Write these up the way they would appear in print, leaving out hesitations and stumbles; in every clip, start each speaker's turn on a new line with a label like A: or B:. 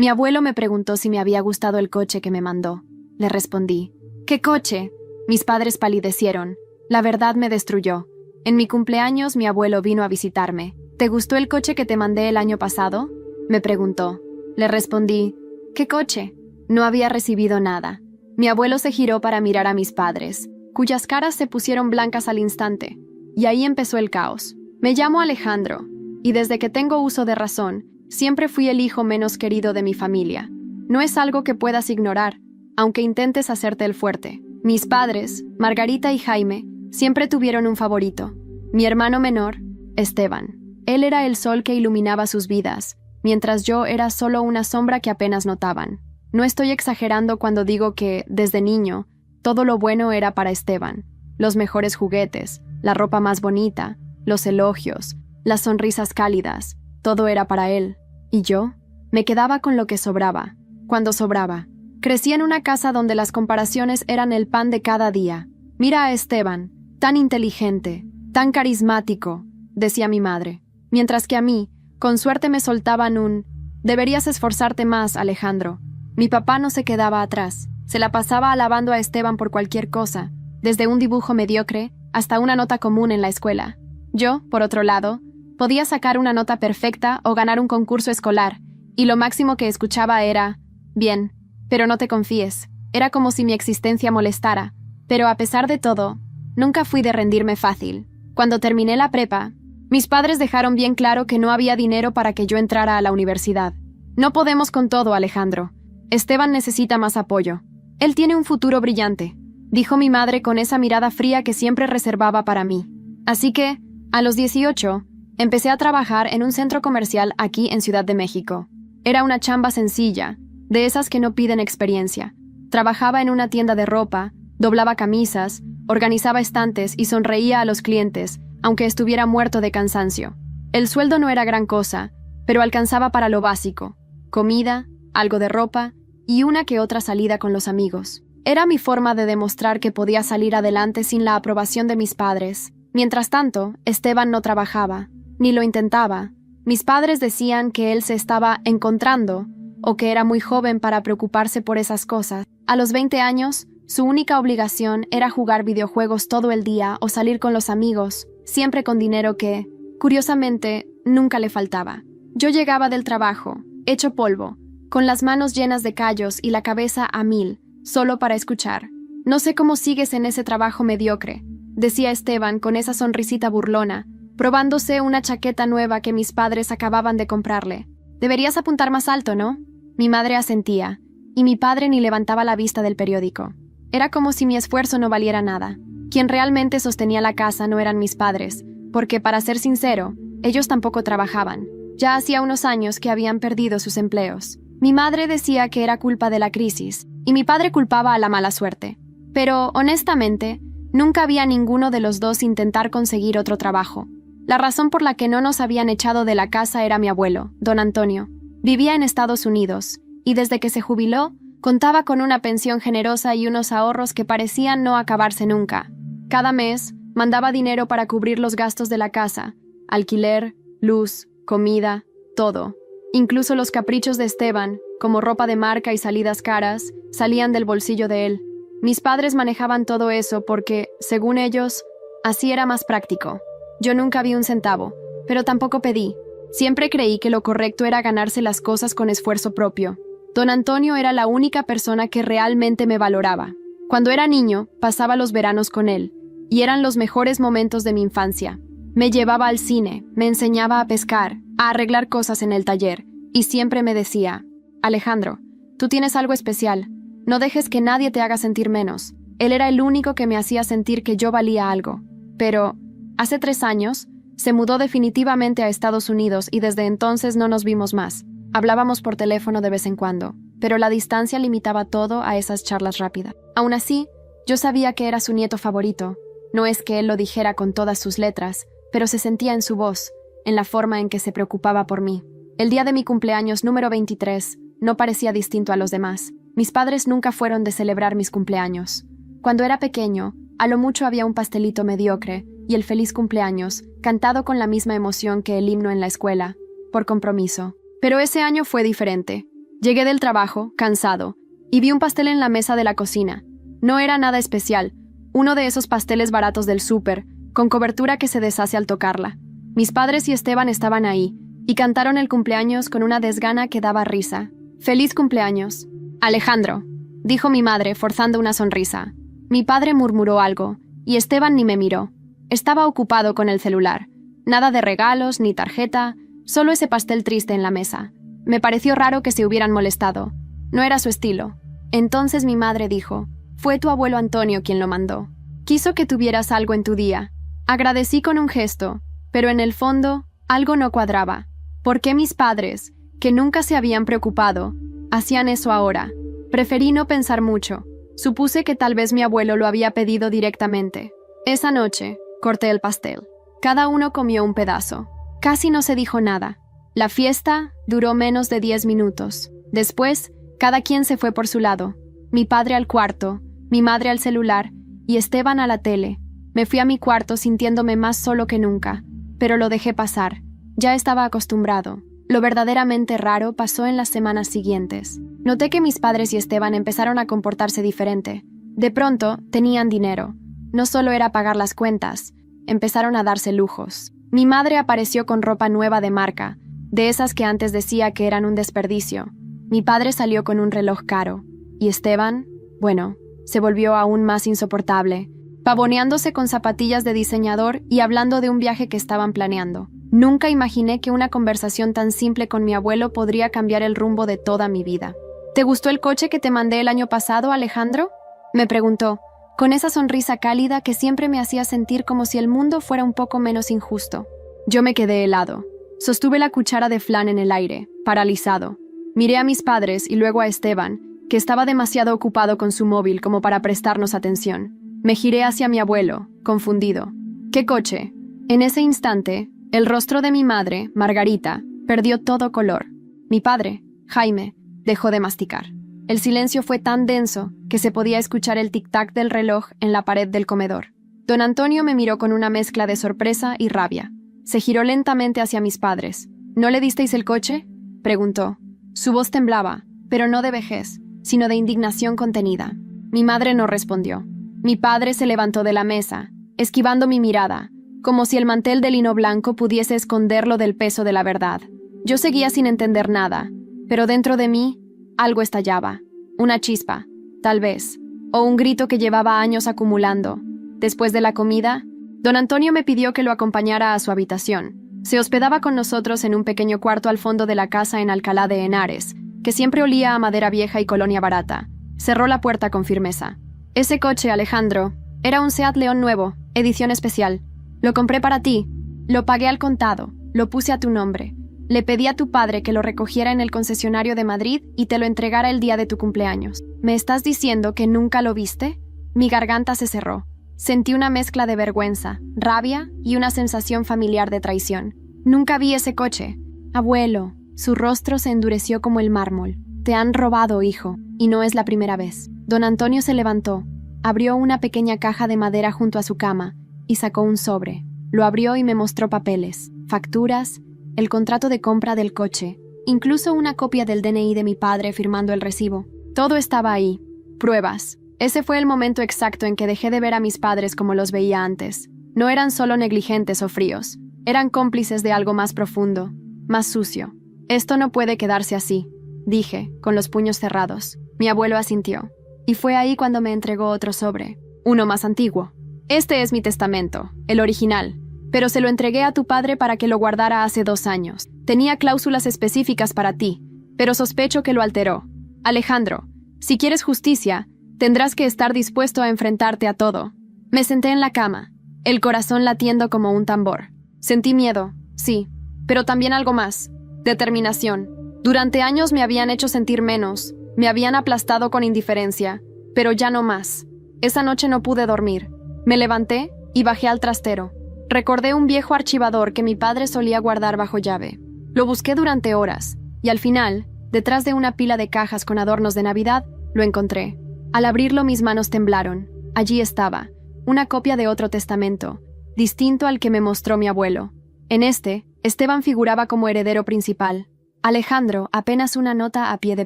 A: Mi abuelo me preguntó si me había gustado el coche que me mandó. Le respondí, ¿qué coche? Mis padres palidecieron. La verdad me destruyó. En mi cumpleaños mi abuelo vino a visitarme. ¿Te gustó el coche que te mandé el año pasado? Me preguntó. Le respondí, ¿qué coche? No había recibido nada. Mi abuelo se giró para mirar a mis padres, cuyas caras se pusieron blancas al instante. Y ahí empezó el caos. Me llamo Alejandro, y desde que tengo uso de razón, siempre fui el hijo menos querido de mi familia. No es algo que puedas ignorar, aunque intentes hacerte el fuerte. Mis padres, Margarita y Jaime, siempre tuvieron un favorito. Mi hermano menor, Esteban. Él era el sol que iluminaba sus vidas, mientras yo era solo una sombra que apenas notaban. No estoy exagerando cuando digo que, desde niño, todo lo bueno era para Esteban. Los mejores juguetes, la ropa más bonita, los elogios, las sonrisas cálidas, todo era para él. ¿Y yo? Me quedaba con lo que sobraba, cuando sobraba. Crecí en una casa donde las comparaciones eran el pan de cada día. Mira a Esteban, tan inteligente, tan carismático, decía mi madre. Mientras que a mí, con suerte me soltaban un «deberías esforzarte más, Alejandro». Mi papá no se quedaba atrás. Se la pasaba alabando a Esteban por cualquier cosa, desde un dibujo mediocre hasta una nota común en la escuela. Yo, por otro lado, podía sacar una nota perfecta o ganar un concurso escolar, y lo máximo que escuchaba era «bien, pero no te confíes». Era como si mi existencia molestara, pero a pesar de todo, nunca fui de rendirme fácil. Cuando terminé la prepa, mis padres dejaron bien claro que no había dinero para que yo entrara a la universidad. «No podemos con todo, Alejandro. Esteban necesita más apoyo. Él tiene un futuro brillante», dijo mi madre con esa mirada fría que siempre reservaba para mí. Así que, a los 18, empecé a trabajar en un centro comercial aquí en Ciudad de México. Era una chamba sencilla, de esas que no piden experiencia. Trabajaba en una tienda de ropa, doblaba camisas, organizaba estantes y sonreía a los clientes, aunque estuviera muerto de cansancio. El sueldo no era gran cosa, pero alcanzaba para lo básico: comida, algo de ropa y una que otra salida con los amigos. Era mi forma de demostrar que podía salir adelante sin la aprobación de mis padres. Mientras tanto, Esteban no trabajaba, ni lo intentaba. Mis padres decían que él se estaba encontrando, o que era muy joven para preocuparse por esas cosas. A los 20 años, su única obligación era jugar videojuegos todo el día o salir con los amigos, siempre con dinero que, curiosamente, nunca le faltaba. Yo llegaba del trabajo, hecho polvo, con las manos llenas de callos y la cabeza a 1000, solo para escuchar. «No sé cómo sigues en ese trabajo mediocre», decía Esteban con esa sonrisita burlona, probándose una chaqueta nueva que mis padres acababan de comprarle. «Deberías apuntar más alto, ¿no?». Mi madre asentía, y mi padre ni levantaba la vista del periódico. Era como si mi esfuerzo no valiera nada. Quien realmente sostenía la casa no eran mis padres, porque, para ser sincero, ellos tampoco trabajaban. Ya hacía unos años que habían perdido sus empleos. Mi madre decía que era culpa de la crisis, y mi padre culpaba a la mala suerte. Pero, honestamente, nunca había ninguno de los dos intentar conseguir otro trabajo. La razón por la que no nos habían echado de la casa era mi abuelo, don Antonio. Vivía en Estados Unidos, y desde que se jubiló, contaba con una pensión generosa y unos ahorros que parecían no acabarse nunca. Cada mes, mandaba dinero para cubrir los gastos de la casa: alquiler, luz, comida, todo. Incluso los caprichos de Esteban, como ropa de marca y salidas caras, salían del bolsillo de él. Mis padres manejaban todo eso porque, según ellos, así era más práctico. Yo nunca vi un centavo, pero tampoco pedí. Siempre creí que lo correcto era ganarse las cosas con esfuerzo propio. Don Antonio era la única persona que realmente me valoraba. Cuando era niño, pasaba los veranos con él, y eran los mejores momentos de mi infancia. Me llevaba al cine, me enseñaba a pescar, a arreglar cosas en el taller, y siempre me decía: «Alejandro, tú tienes algo especial. No dejes que nadie te haga sentir menos». Él era el único que me hacía sentir que yo valía algo. Pero, hace 3 años, se mudó definitivamente a Estados Unidos y desde entonces no nos vimos más. Hablábamos por teléfono de vez en cuando, pero la distancia limitaba todo a esas charlas rápidas. Aún así, yo sabía que era su nieto favorito. No es que él lo dijera con todas sus letras, pero se sentía en su voz, en la forma en que se preocupaba por mí. El día de mi cumpleaños número 23 no parecía distinto a los demás. Mis padres nunca fueron de celebrar mis cumpleaños. Cuando era pequeño, a lo mucho había un pastelito mediocre y el feliz cumpleaños, cantado con la misma emoción que el himno en la escuela, por compromiso. Pero ese año fue diferente. Llegué del trabajo, cansado, y vi un pastel en la mesa de la cocina. No era nada especial, uno de esos pasteles baratos del súper, con cobertura que se deshace al tocarla. Mis padres y Esteban estaban ahí, y cantaron el cumpleaños con una desgana que daba risa. «¡Feliz cumpleaños!» «Alejandro», dijo mi madre, forzando una sonrisa. Mi padre murmuró algo, y Esteban ni me miró. Estaba ocupado con el celular. Nada de regalos, ni tarjeta, solo ese pastel triste en la mesa. Me pareció raro que se hubieran molestado. No era su estilo. Entonces mi madre dijo, «Fue tu abuelo Antonio quien lo mandó. Quiso que tuvieras algo en tu día». Agradecí con un gesto, pero en el fondo, algo no cuadraba. ¿Por qué mis padres, que nunca se habían preocupado, hacían eso ahora? Preferí no pensar mucho. Supuse que tal vez mi abuelo lo había pedido directamente. Esa noche, corté el pastel. Cada uno comió un pedazo. Casi no se dijo nada. La fiesta duró menos de 10 minutos. Después, cada quien se fue por su lado. Mi padre al cuarto, mi madre al celular y Esteban a la tele. Me fui a mi cuarto sintiéndome más solo que nunca, pero lo dejé pasar. Ya estaba acostumbrado. Lo verdaderamente raro pasó en las semanas siguientes. Noté que mis padres y Esteban empezaron a comportarse diferente. De pronto, tenían dinero. No solo era pagar las cuentas, empezaron a darse lujos. Mi madre apareció con ropa nueva de marca, de esas que antes decía que eran un desperdicio. Mi padre salió con un reloj caro. Y Esteban, bueno, se volvió aún más insoportable, pavoneándose con zapatillas de diseñador y hablando de un viaje que estaban planeando. Nunca imaginé que una conversación tan simple con mi abuelo podría cambiar el rumbo de toda mi vida. ¿Te gustó el coche que te mandé el año pasado, Alejandro?, me preguntó, con esa sonrisa cálida que siempre me hacía sentir como si el mundo fuera un poco menos injusto. Yo me quedé helado. Sostuve la cuchara de flan en el aire, paralizado. Miré a mis padres y luego a Esteban, que estaba demasiado ocupado con su móvil como para prestarnos atención. Me giré hacia mi abuelo, confundido. ¿Qué coche? En ese instante, el rostro de mi madre, Margarita, perdió todo color. Mi padre, Jaime, dejó de masticar. El silencio fue tan denso que se podía escuchar el tic-tac del reloj en la pared del comedor. Don Antonio me miró con una mezcla de sorpresa y rabia. Se giró lentamente hacia mis padres. ¿No le disteis el coche?, preguntó. Su voz temblaba, pero no de vejez, sino de indignación contenida. Mi madre no respondió. Mi padre se levantó de la mesa, esquivando mi mirada, como si el mantel de lino blanco pudiese esconderlo del peso de la verdad. Yo seguía sin entender nada, pero dentro de mí, algo estallaba. Una chispa, tal vez, o un grito que llevaba años acumulando. Después de la comida, don Antonio me pidió que lo acompañara a su habitación. Se hospedaba con nosotros en un pequeño cuarto al fondo de la casa en Alcalá de Henares, que siempre olía a madera vieja y colonia barata. Cerró la puerta con firmeza. Ese coche, Alejandro, era un Seat León nuevo, edición especial. Lo compré para ti. Lo pagué al contado. Lo puse a tu nombre. Le pedí a tu padre que lo recogiera en el concesionario de Madrid y te lo entregara el día de tu cumpleaños. ¿Me estás diciendo que nunca lo viste? Mi garganta se cerró. Sentí una mezcla de vergüenza, rabia y una sensación familiar de traición. Nunca vi ese coche. Abuelo, su rostro se endureció como el mármol. Te han robado, hijo, y no es la primera vez. Don Antonio se levantó, abrió una pequeña caja de madera junto a su cama y sacó un sobre. Lo abrió y me mostró papeles, facturas, el contrato de compra del coche, incluso una copia del DNI de mi padre firmando el recibo. Todo estaba ahí. Pruebas. Ese fue el momento exacto en que dejé de ver a mis padres como los veía antes. No eran solo negligentes o fríos. Eran cómplices de algo más profundo, más sucio. Esto no puede quedarse así, dije, con los puños cerrados. Mi abuelo asintió. Y fue ahí cuando me entregó otro sobre, uno más antiguo. Este es mi testamento, el original, pero se lo entregué a tu padre para que lo guardara hace 2 años. Tenía cláusulas específicas para ti, pero sospecho que lo alteró. Alejandro, si quieres justicia, tendrás que estar dispuesto a enfrentarte a todo. Me senté en la cama, el corazón latiendo como un tambor. Sentí miedo, sí, pero también algo más, determinación. Durante años me habían hecho sentir menos, me habían aplastado con indiferencia, pero ya no más. Esa noche no pude dormir. Me levanté y bajé al trastero. Recordé un viejo archivador que mi padre solía guardar bajo llave. Lo busqué durante horas, y al final, detrás de una pila de cajas con adornos de Navidad, lo encontré. Al abrirlo mis manos temblaron. Allí estaba, una copia de otro testamento, distinto al que me mostró mi abuelo. En este, Esteban figuraba como heredero principal. Alejandro, apenas una nota a pie de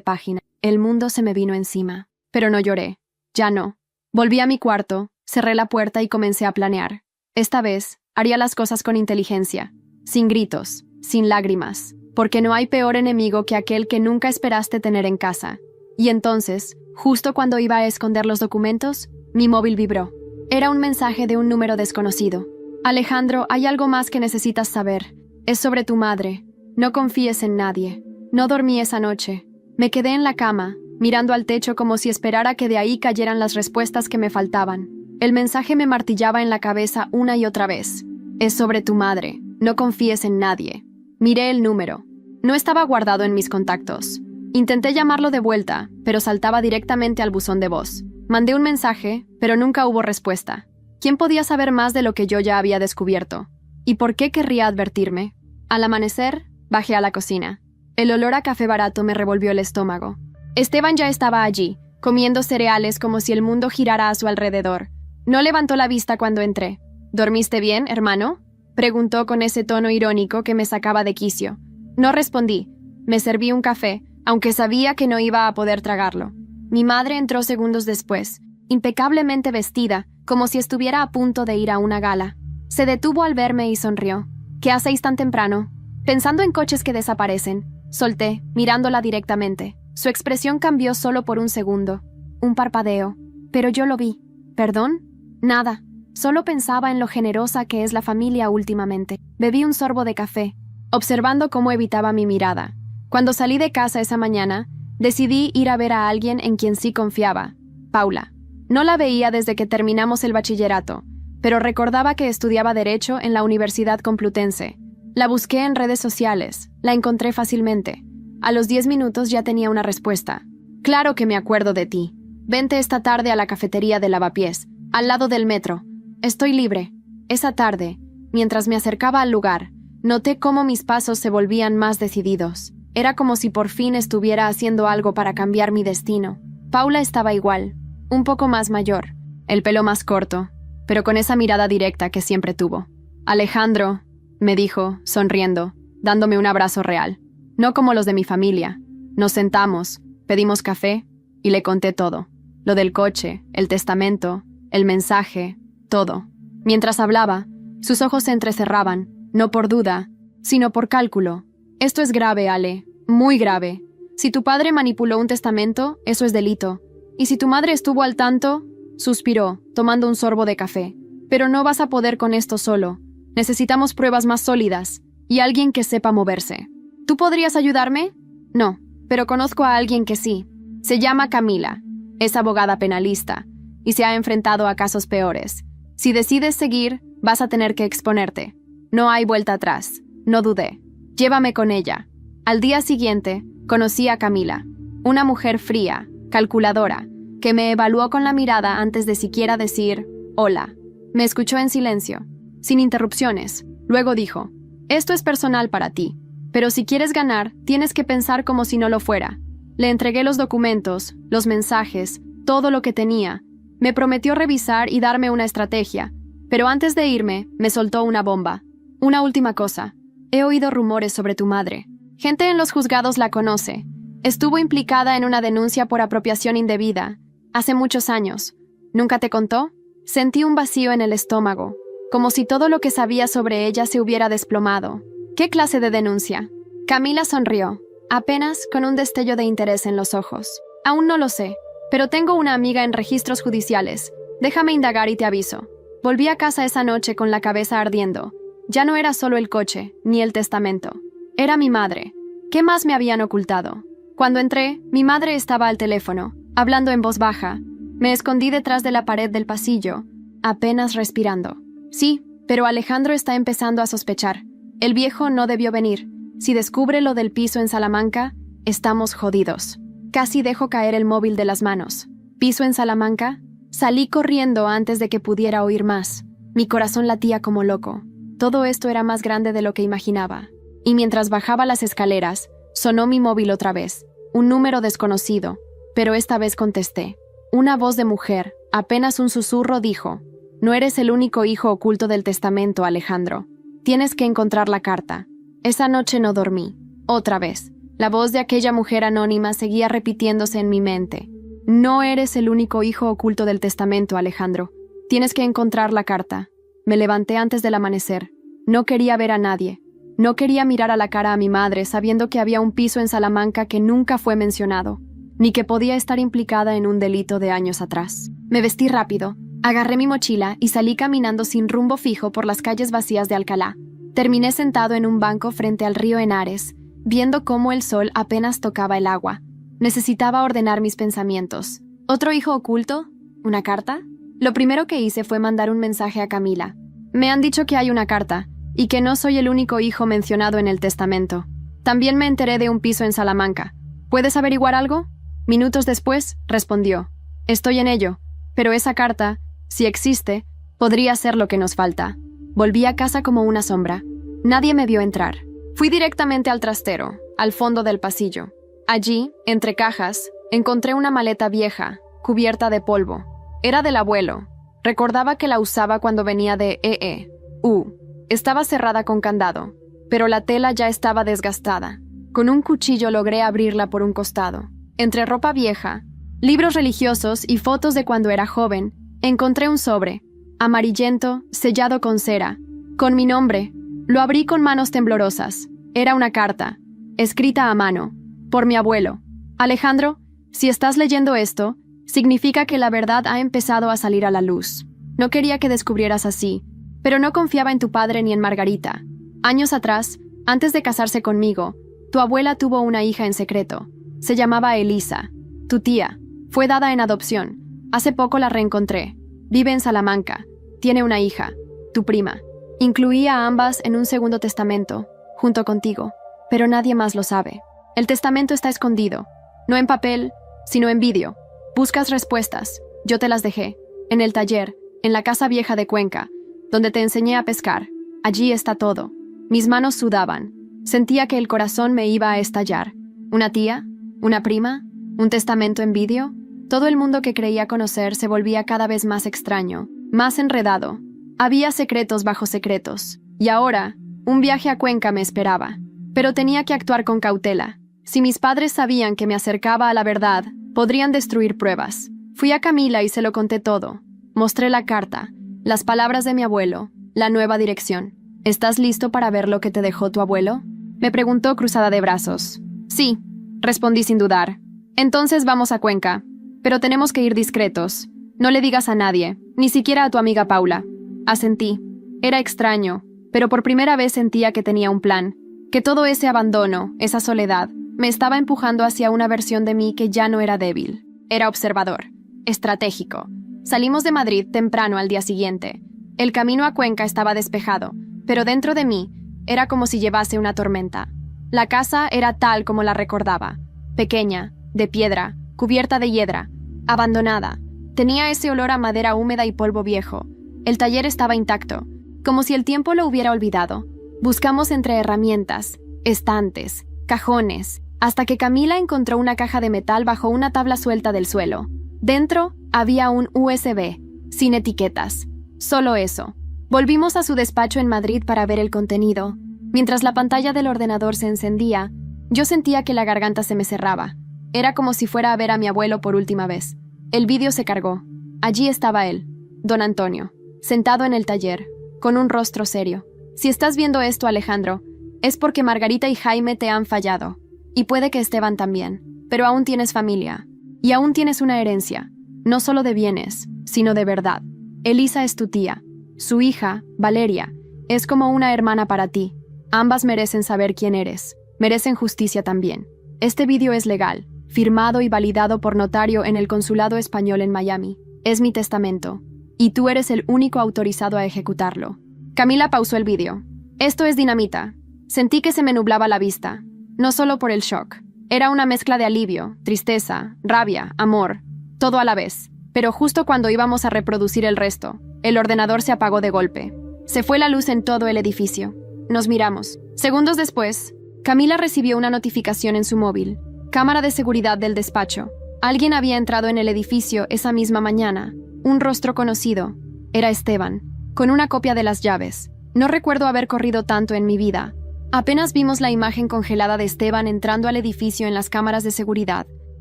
A: página. El mundo se me vino encima. Pero no lloré. Ya no. Volví a mi cuarto, cerré la puerta y comencé a planear. Esta vez, haría las cosas con inteligencia. Sin gritos, sin lágrimas. Porque no hay peor enemigo que aquel que nunca esperaste tener en casa. Y entonces, justo cuando iba a esconder los documentos, mi móvil vibró. Era un mensaje de un número desconocido. Alejandro, hay algo más que necesitas saber. Es sobre tu madre. No confíes en nadie. No dormí esa noche. Me quedé en la cama, mirando al techo como si esperara que de ahí cayeran las respuestas que me faltaban. El mensaje me martillaba en la cabeza una y otra vez. Es sobre tu madre. No confíes en nadie. Miré el número. No estaba guardado en mis contactos. Intenté llamarlo de vuelta, pero saltaba directamente al buzón de voz. Mandé un mensaje, pero nunca hubo respuesta. ¿Quién podía saber más de lo que yo ya había descubierto? ¿Y por qué querría advertirme? Al amanecer, bajé a la cocina. El olor a café barato me revolvió el estómago. Esteban ya estaba allí, comiendo cereales como si el mundo girara a su alrededor. No levantó la vista cuando entré. ¿Dormiste bien, hermano?, preguntó con ese tono irónico que me sacaba de quicio. No respondí. Me serví un café, aunque sabía que no iba a poder tragarlo. Mi madre entró segundos después, impecablemente vestida, como si estuviera a punto de ir a una gala. Se detuvo al verme y sonrió. ¿Qué hacéis tan temprano? Pensando en coches que desaparecen, solté, mirándola directamente. Su expresión cambió solo por un segundo. Un parpadeo. Pero yo lo vi. ¿Perdón? Nada. Solo pensaba en lo generosa que es la familia últimamente. Bebí un sorbo de café, observando cómo evitaba mi mirada. Cuando salí de casa esa mañana, decidí ir a ver a alguien en quien sí confiaba. Paula. No la veía desde que terminamos el bachillerato, pero recordaba que estudiaba Derecho en la Universidad Complutense. La busqué en redes sociales. La encontré fácilmente. A los 10 minutos ya tenía una respuesta. Claro que me acuerdo de ti. Vente esta tarde a la cafetería de Lavapiés, al lado del metro. Estoy libre. Esa tarde, mientras me acercaba al lugar, noté cómo mis pasos se volvían más decididos. Era como si por fin estuviera haciendo algo para cambiar mi destino. Paula estaba igual, un poco más mayor, el pelo más corto, pero con esa mirada directa que siempre tuvo. Alejandro, me dijo, sonriendo, dándome un abrazo real. No como los de mi familia. Nos sentamos, pedimos café y le conté todo. Lo del coche, el testamento, el mensaje, todo. Mientras hablaba, sus ojos se entrecerraban, no por duda, sino por cálculo. Esto es grave, Ale, muy grave. Si tu padre manipuló un testamento, eso es delito. Y si tu madre estuvo al tanto, suspiró, tomando un sorbo de café. Pero no vas a poder con esto solo. Necesitamos pruebas más sólidas y alguien que sepa moverse. ¿Tú podrías ayudarme? No, pero conozco a alguien que sí. Se llama Camila. Es abogada penalista y se ha enfrentado a casos peores. Si decides seguir, vas a tener que exponerte. No hay vuelta atrás. No dudé. Llévame con ella. Al día siguiente, conocí a Camila, una mujer fría, calculadora, que me evaluó con la mirada antes de siquiera decir hola. Me escuchó en silencio, sin interrupciones. Luego dijo, esto es personal para ti, pero si quieres ganar, tienes que pensar como si no lo fuera. Le entregué los documentos, los mensajes, todo lo que tenía. Me prometió revisar y darme una estrategia, pero antes de irme, me soltó una bomba. Una última cosa. He oído rumores sobre tu madre. Gente en los juzgados la conoce. Estuvo implicada en una denuncia por apropiación indebida, hace muchos años. ¿Nunca te contó? Sentí un vacío en el estómago, como si todo lo que sabía sobre ella se hubiera desplomado. ¿Qué clase de denuncia? Camila sonrió, apenas con un destello de interés en los ojos. Aún no lo sé, pero tengo una amiga en registros judiciales. Déjame indagar y te aviso. Volví a casa esa noche con la cabeza ardiendo. Ya no era solo el coche, ni el testamento. Era mi madre. ¿Qué más me habían ocultado? Cuando entré, mi madre estaba al teléfono, hablando en voz baja. Me escondí detrás de la pared del pasillo, apenas respirando. Sí, pero Alejandro está empezando a sospechar. El viejo no debió venir. Si descubre lo del piso en Salamanca, estamos jodidos. Casi dejo caer el móvil de las manos. ¿Piso en Salamanca? Salí corriendo antes de que pudiera oír más. Mi corazón latía como loco. Todo esto era más grande de lo que imaginaba. Y mientras bajaba las escaleras, sonó mi móvil otra vez. Un número desconocido, pero esta vez contesté. Una voz de mujer, apenas un susurro, dijo: «No eres el único hijo oculto del testamento, Alejandro. Tienes que encontrar la carta». Esa noche no dormí. Otra vez. La voz de aquella mujer anónima seguía repitiéndose en mi mente. No eres el único hijo oculto del testamento, Alejandro. Tienes que encontrar la carta. Me levanté antes del amanecer. No quería ver a nadie. No quería mirar a la cara a mi madre sabiendo que había un piso en Salamanca que nunca fue mencionado, ni que podía estar implicada en un delito de años atrás. Me vestí rápido, agarré mi mochila y salí caminando sin rumbo fijo por las calles vacías de Alcalá. Terminé sentado en un banco frente al río Henares, viendo cómo el sol apenas tocaba el agua. Necesitaba ordenar mis pensamientos. ¿Otro hijo oculto? ¿Una carta? Lo primero que hice fue mandar un mensaje a Camila. Me han dicho que hay una carta, y que no soy el único hijo mencionado en el testamento. También me enteré de un piso en Salamanca. ¿Puedes averiguar algo? Minutos después, respondió. Estoy en ello, pero esa carta, si existe, podría ser lo que nos falta. Volví a casa como una sombra. Nadie me vio entrar. Fui directamente al trastero, al fondo del pasillo. Allí, entre cajas, encontré una maleta vieja, cubierta de polvo. Era del abuelo. Recordaba que la usaba cuando venía de EE.U. Estaba cerrada con candado, pero la tela ya estaba desgastada. Con un cuchillo logré abrirla por un costado. Entre ropa vieja, libros religiosos y fotos de cuando era joven, encontré un sobre, amarillento, sellado con cera, con mi nombre. Lo abrí con manos temblorosas. Era una carta, escrita a mano, por mi abuelo. Alejandro, si estás leyendo esto, significa que la verdad ha empezado a salir a la luz. No quería que descubrieras así, pero no confiaba en tu padre ni en Margarita. Años atrás, antes de casarse conmigo, tu abuela tuvo una hija en secreto. Se llamaba Elisa, tu tía. Fue dada en adopción. Hace poco la reencontré. Vive en Salamanca. Tiene una hija, tu prima. Incluí a ambas en un segundo testamento, junto contigo, pero nadie más lo sabe. El testamento está escondido, no en papel, sino en vídeo. Buscas respuestas, yo te las dejé, en el taller, en la casa vieja de Cuenca, donde te enseñé a pescar. Allí está todo. Mis manos sudaban. Sentía que el corazón me iba a estallar. ¿Una tía? ¿Una prima? ¿Un testamento en vídeo? Todo el mundo que creía conocer se volvía cada vez más extraño, más enredado. Había secretos bajo secretos. Y ahora, un viaje a Cuenca me esperaba. Pero tenía que actuar con cautela. Si mis padres sabían que me acercaba a la verdad, podrían destruir pruebas. Fui a Camila y se lo conté todo. Mostré la carta, las palabras de mi abuelo, la nueva dirección. ¿Estás listo para ver lo que te dejó tu abuelo? Me preguntó cruzada de brazos. Sí, respondí sin dudar. Entonces vamos a Cuenca. Pero tenemos que ir discretos. No le digas a nadie, ni siquiera a tu amiga Paula. Asentí. Era extraño, pero por primera vez sentía que tenía un plan. Que todo ese abandono, esa soledad, me estaba empujando hacia una versión de mí que ya no era débil. Era observador, estratégico. Salimos de Madrid temprano al día siguiente. El camino a Cuenca estaba despejado, pero dentro de mí era como si llevase una tormenta. La casa era tal como la recordaba. Pequeña, de piedra, cubierta de hiedra, abandonada. Tenía ese olor a madera húmeda y polvo viejo. El taller estaba intacto, como si el tiempo lo hubiera olvidado. Buscamos entre herramientas, estantes, cajones, hasta que Camila encontró una caja de metal bajo una tabla suelta del suelo. Dentro había un USB, sin etiquetas. Solo eso. Volvimos a su despacho en Madrid para ver el contenido. Mientras la pantalla del ordenador se encendía, yo sentía que la garganta se me cerraba. Era como si fuera a ver a mi abuelo por última vez. El vídeo se cargó. Allí estaba él, don Antonio, sentado en el taller, con un rostro serio. Si estás viendo esto, Alejandro, es porque Margarita y Jaime te han fallado. Y puede que Esteban también. Pero aún tienes familia. Y aún tienes una herencia. No solo de bienes, sino de verdad. Elisa es tu tía. Su hija, Valeria, es como una hermana para ti. Ambas merecen saber quién eres. Merecen justicia también. Este vídeo es legal, firmado y validado por notario en el Consulado Español en Miami. Es mi testamento. Y tú eres el único autorizado a ejecutarlo. Camila pausó el vídeo. Esto es dinamita. Sentí que se me nublaba la vista. No solo por el shock. Era una mezcla de alivio, tristeza, rabia, amor. Todo a la vez. Pero justo cuando íbamos a reproducir el resto, el ordenador se apagó de golpe. Se fue la luz en todo el edificio. Nos miramos. Segundos después, Camila recibió una notificación en su móvil. Cámara de seguridad del despacho. Alguien había entrado en el edificio esa misma mañana. Un rostro conocido. Era Esteban, con una copia de las llaves. No recuerdo haber corrido tanto en mi vida. Apenas vimos la imagen congelada de Esteban entrando al edificio en las cámaras de seguridad,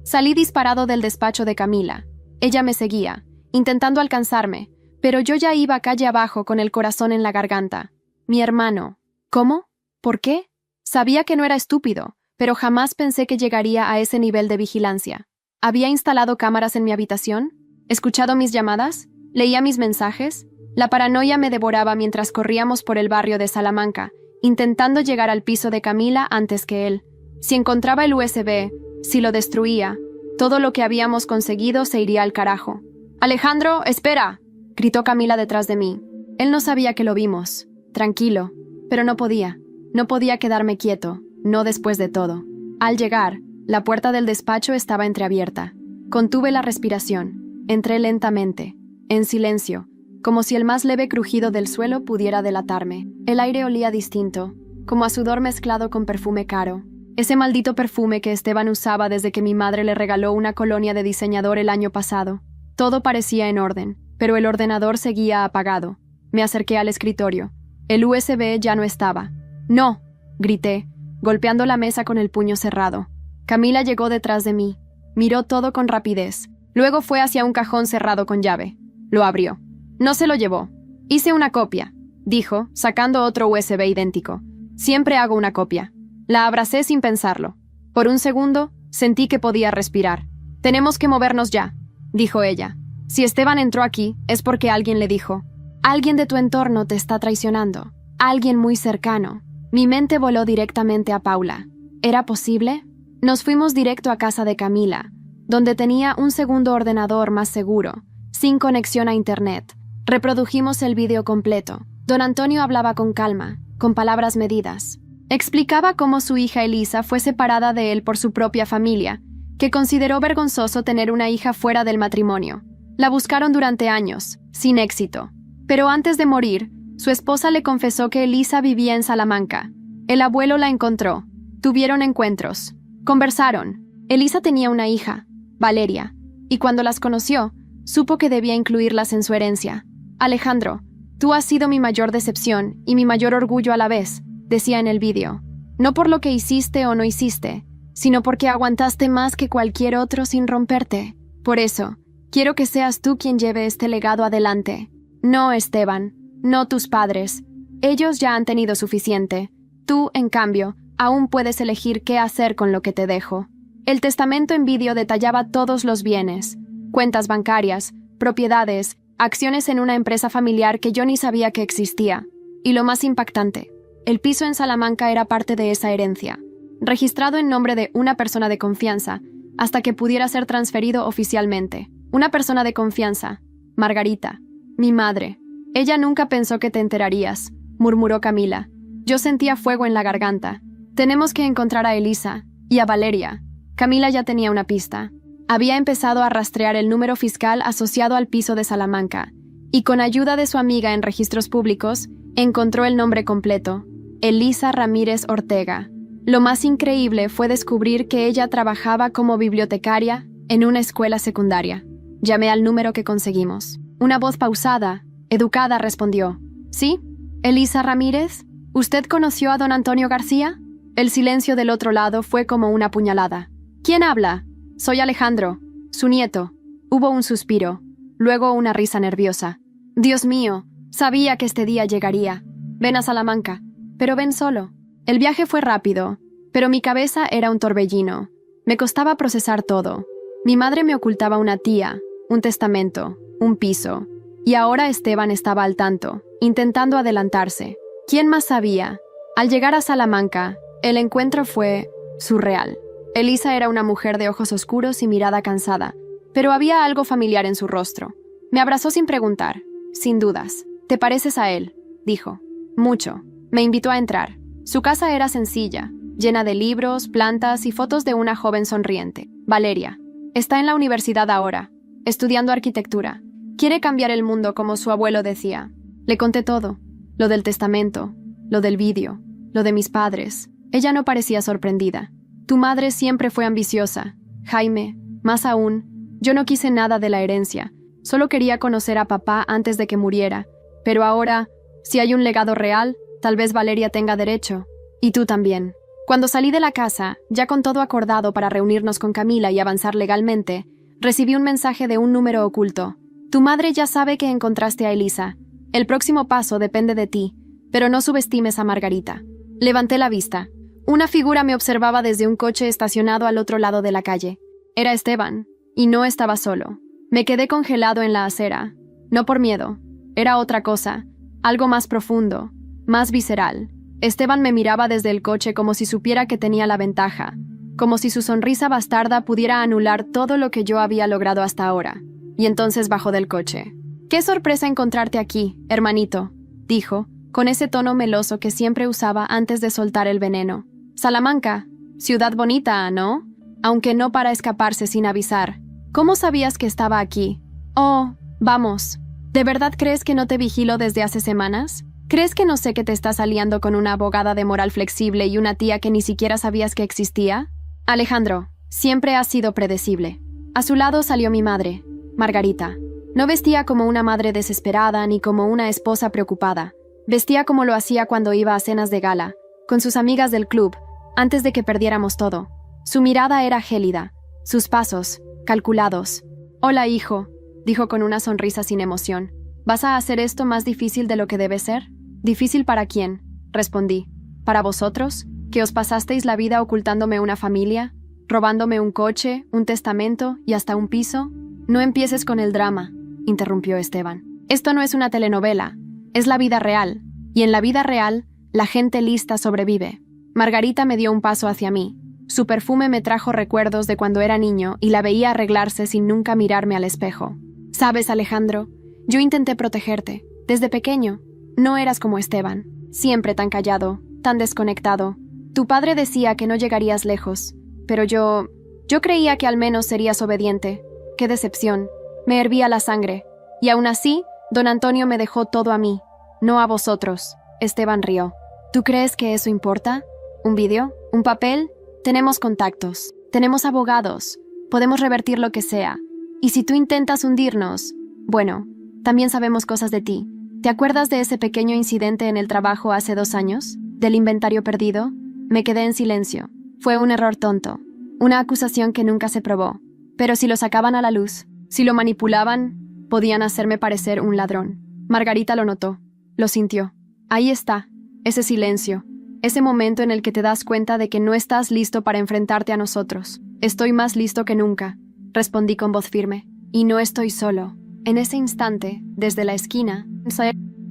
A: salí disparado del despacho de Camila. Ella me seguía, intentando alcanzarme, pero yo ya iba calle abajo con el corazón en la garganta. Mi hermano. ¿Cómo? ¿Por qué? Sabía que no era estúpido, pero jamás pensé que llegaría a ese nivel de vigilancia. ¿Había instalado cámaras en mi habitación? ¿Escuchado mis llamadas? ¿Leía mis mensajes? La paranoia me devoraba mientras corríamos por el barrio de Salamanca, intentando llegar al piso de Camila antes que él. Si encontraba el USB, si lo destruía, todo lo que habíamos conseguido se iría al carajo. «Alejandro, espera», gritó Camila detrás de mí. Él no sabía que lo vimos. Tranquilo. Pero no podía. No podía quedarme quieto, no después de todo. Al llegar, la puerta del despacho estaba entreabierta. Contuve la respiración. Entré lentamente, en silencio, como si el más leve crujido del suelo pudiera delatarme. El aire olía distinto, como a sudor mezclado con perfume caro. Ese maldito perfume que Esteban usaba desde que mi madre le regaló una colonia de diseñador el año pasado. Todo parecía en orden, pero el ordenador seguía apagado. Me acerqué al escritorio. El USB ya no estaba. «¡No!», grité, golpeando la mesa con el puño cerrado. Camila llegó detrás de mí. Miró todo con rapidez. Luego fue hacia un cajón cerrado con llave. Lo abrió. No se lo llevó. «Hice una copia», dijo, sacando otro USB idéntico. «Siempre hago una copia». La abracé sin pensarlo. Por un segundo, sentí que podía respirar. «Tenemos que movernos ya», dijo ella. «Si Esteban entró aquí, es porque alguien le dijo. Alguien de tu entorno te está traicionando. Alguien muy cercano». Mi mente voló directamente a Paula. ¿Era posible? Nos fuimos directo a casa de Camila, donde tenía un segundo ordenador más seguro, sin conexión a internet. Reprodujimos el vídeo completo. Don Antonio hablaba con calma, con palabras medidas. Explicaba cómo su hija Elisa fue separada de él por su propia familia, que consideró vergonzoso tener una hija fuera del matrimonio. La buscaron durante años, sin éxito. Pero antes de morir, su esposa le confesó que Elisa vivía en Salamanca. El abuelo la encontró. Tuvieron encuentros. Conversaron. Elisa tenía una hija, Valeria, y cuando las conoció, supo que debía incluirlas en su herencia. «Alejandro, tú has sido mi mayor decepción y mi mayor orgullo a la vez», decía en el vídeo. «No por lo que hiciste o no hiciste, sino porque aguantaste más que cualquier otro sin romperte. Por eso, quiero que seas tú quien lleve este legado adelante. No, Esteban. No tus padres. Ellos ya han tenido suficiente. Tú, en cambio, aún puedes elegir qué hacer con lo que te dejo». El testamento en vídeo detallaba todos los bienes, cuentas bancarias, propiedades, acciones en una empresa familiar que yo ni sabía que existía. Y lo más impactante, el piso en Salamanca era parte de esa herencia, registrado en nombre de una persona de confianza, hasta que pudiera ser transferido oficialmente. Una persona de confianza, Margarita, mi madre. «Ella nunca pensó que te enterarías», murmuró Camila. Yo sentía fuego en la garganta. «Tenemos que encontrar a Elisa y a Valeria». Camila ya tenía una pista. Había empezado a rastrear el número fiscal asociado al piso de Salamanca, y con ayuda de su amiga en registros públicos, encontró el nombre completo: Elisa Ramírez Ortega. Lo más increíble fue descubrir que ella trabajaba como bibliotecaria en una escuela secundaria. Llamé al número que conseguimos. Una voz pausada, educada, respondió: «¿Sí? ¿Elisa Ramírez? ¿Usted conoció a don Antonio García?». El silencio del otro lado fue como una puñalada. «¿Quién habla?». «Soy Alejandro, su nieto». Hubo un suspiro, luego una risa nerviosa. «Dios mío, sabía que este día llegaría. Ven a Salamanca, pero ven solo». El viaje fue rápido, pero mi cabeza era un torbellino. Me costaba procesar todo. Mi madre me ocultaba una tía, un testamento, un piso. Y ahora Esteban estaba al tanto, intentando adelantarse. ¿Quién más sabía? Al llegar a Salamanca, el encuentro fue surreal. Elisa era una mujer de ojos oscuros y mirada cansada, pero había algo familiar en su rostro. Me abrazó sin preguntar, sin dudas. «Te pareces a él», dijo. «Mucho». Me invitó a entrar. Su casa era sencilla, llena de libros, plantas y fotos de una joven sonriente, Valeria. Está en la universidad ahora, estudiando arquitectura. Quiere cambiar el mundo como su abuelo decía. Le conté todo, lo del testamento, lo del vídeo, lo de mis padres. Ella no parecía sorprendida. «Tu madre siempre fue ambiciosa, Jaime. Más aún, yo no quise nada de la herencia. Solo quería conocer a papá antes de que muriera. Pero ahora, si hay un legado real, tal vez Valeria tenga derecho. Y tú también. Cuando salí de la casa, ya con todo acordado para reunirnos con Camila y avanzar legalmente, recibí un mensaje de un número oculto. Tu madre ya sabe que encontraste a Elisa. El próximo paso depende de ti, pero no subestimes a Margarita. Levanté la vista. Una figura me observaba desde un coche estacionado al otro lado de la calle. Era Esteban, y no estaba solo. Me quedé congelado en la acera. No por miedo. Era otra cosa, algo más profundo, más visceral. Esteban me miraba desde el coche como si supiera que tenía la ventaja, como si su sonrisa bastarda pudiera anular todo lo que yo había logrado hasta ahora. Y entonces bajó del coche. «Qué sorpresa encontrarte aquí, hermanito», dijo, con ese tono meloso que siempre usaba antes de soltar el veneno. «Salamanca, ciudad bonita, ¿no? Aunque no para escaparse sin avisar. ¿Cómo sabías que estaba aquí? Oh, vamos. ¿De verdad crees que no te vigilo desde hace semanas? ¿Crees que no sé que te estás aliando con una abogada de moral flexible y una tía que ni siquiera sabías que existía? Alejandro, siempre has sido predecible». A su lado salió mi madre, Margarita. No vestía como una madre desesperada ni como una esposa preocupada. Vestía como lo hacía cuando iba a cenas de gala, con sus amigas del club, antes de que perdiéramos todo. Su mirada era gélida, sus pasos, calculados. «Hola, hijo», dijo con una sonrisa sin emoción. «¿Vas a hacer esto más difícil de lo que debe ser?» «¿Difícil para quién?», respondí. «¿Para vosotros, que os pasasteis la vida ocultándome una familia, robándome un coche, un testamento y hasta un piso?» «No empieces con el drama», interrumpió Esteban. «Esto no es una telenovela, es la vida real, y en la vida real, la gente lista sobrevive». Margarita me dio un paso hacia mí. Su perfume me trajo recuerdos de cuando era niño y la veía arreglarse sin nunca mirarme al espejo. «Sabes, Alejandro, yo intenté protegerte, desde pequeño. No eras como Esteban, siempre tan callado, tan desconectado. Tu padre decía que no llegarías lejos, pero yo creía que al menos serías obediente. ¡Qué decepción! Me hervía la sangre. Y aún así, don Antonio me dejó todo a mí, no a vosotros». Esteban rió. «¿Tú crees que eso importa? ¿Un vídeo? ¿Un papel? Tenemos contactos, tenemos abogados, podemos revertir lo que sea. Y si tú intentas hundirnos, bueno, también sabemos cosas de ti. ¿Te acuerdas de ese pequeño incidente en el trabajo hace 2 años? ¿Del inventario perdido?» Me quedé en silencio. Fue un error tonto, una acusación que nunca se probó. Pero si lo sacaban a la luz, si lo manipulaban, podían hacerme parecer un ladrón. Margarita lo notó, lo sintió. Ahí está, ese silencio, ese momento en el que te das cuenta de que no estás listo para enfrentarte a nosotros. «Estoy más listo que nunca», respondí con voz firme. «Y no estoy solo». En ese instante, desde la esquina,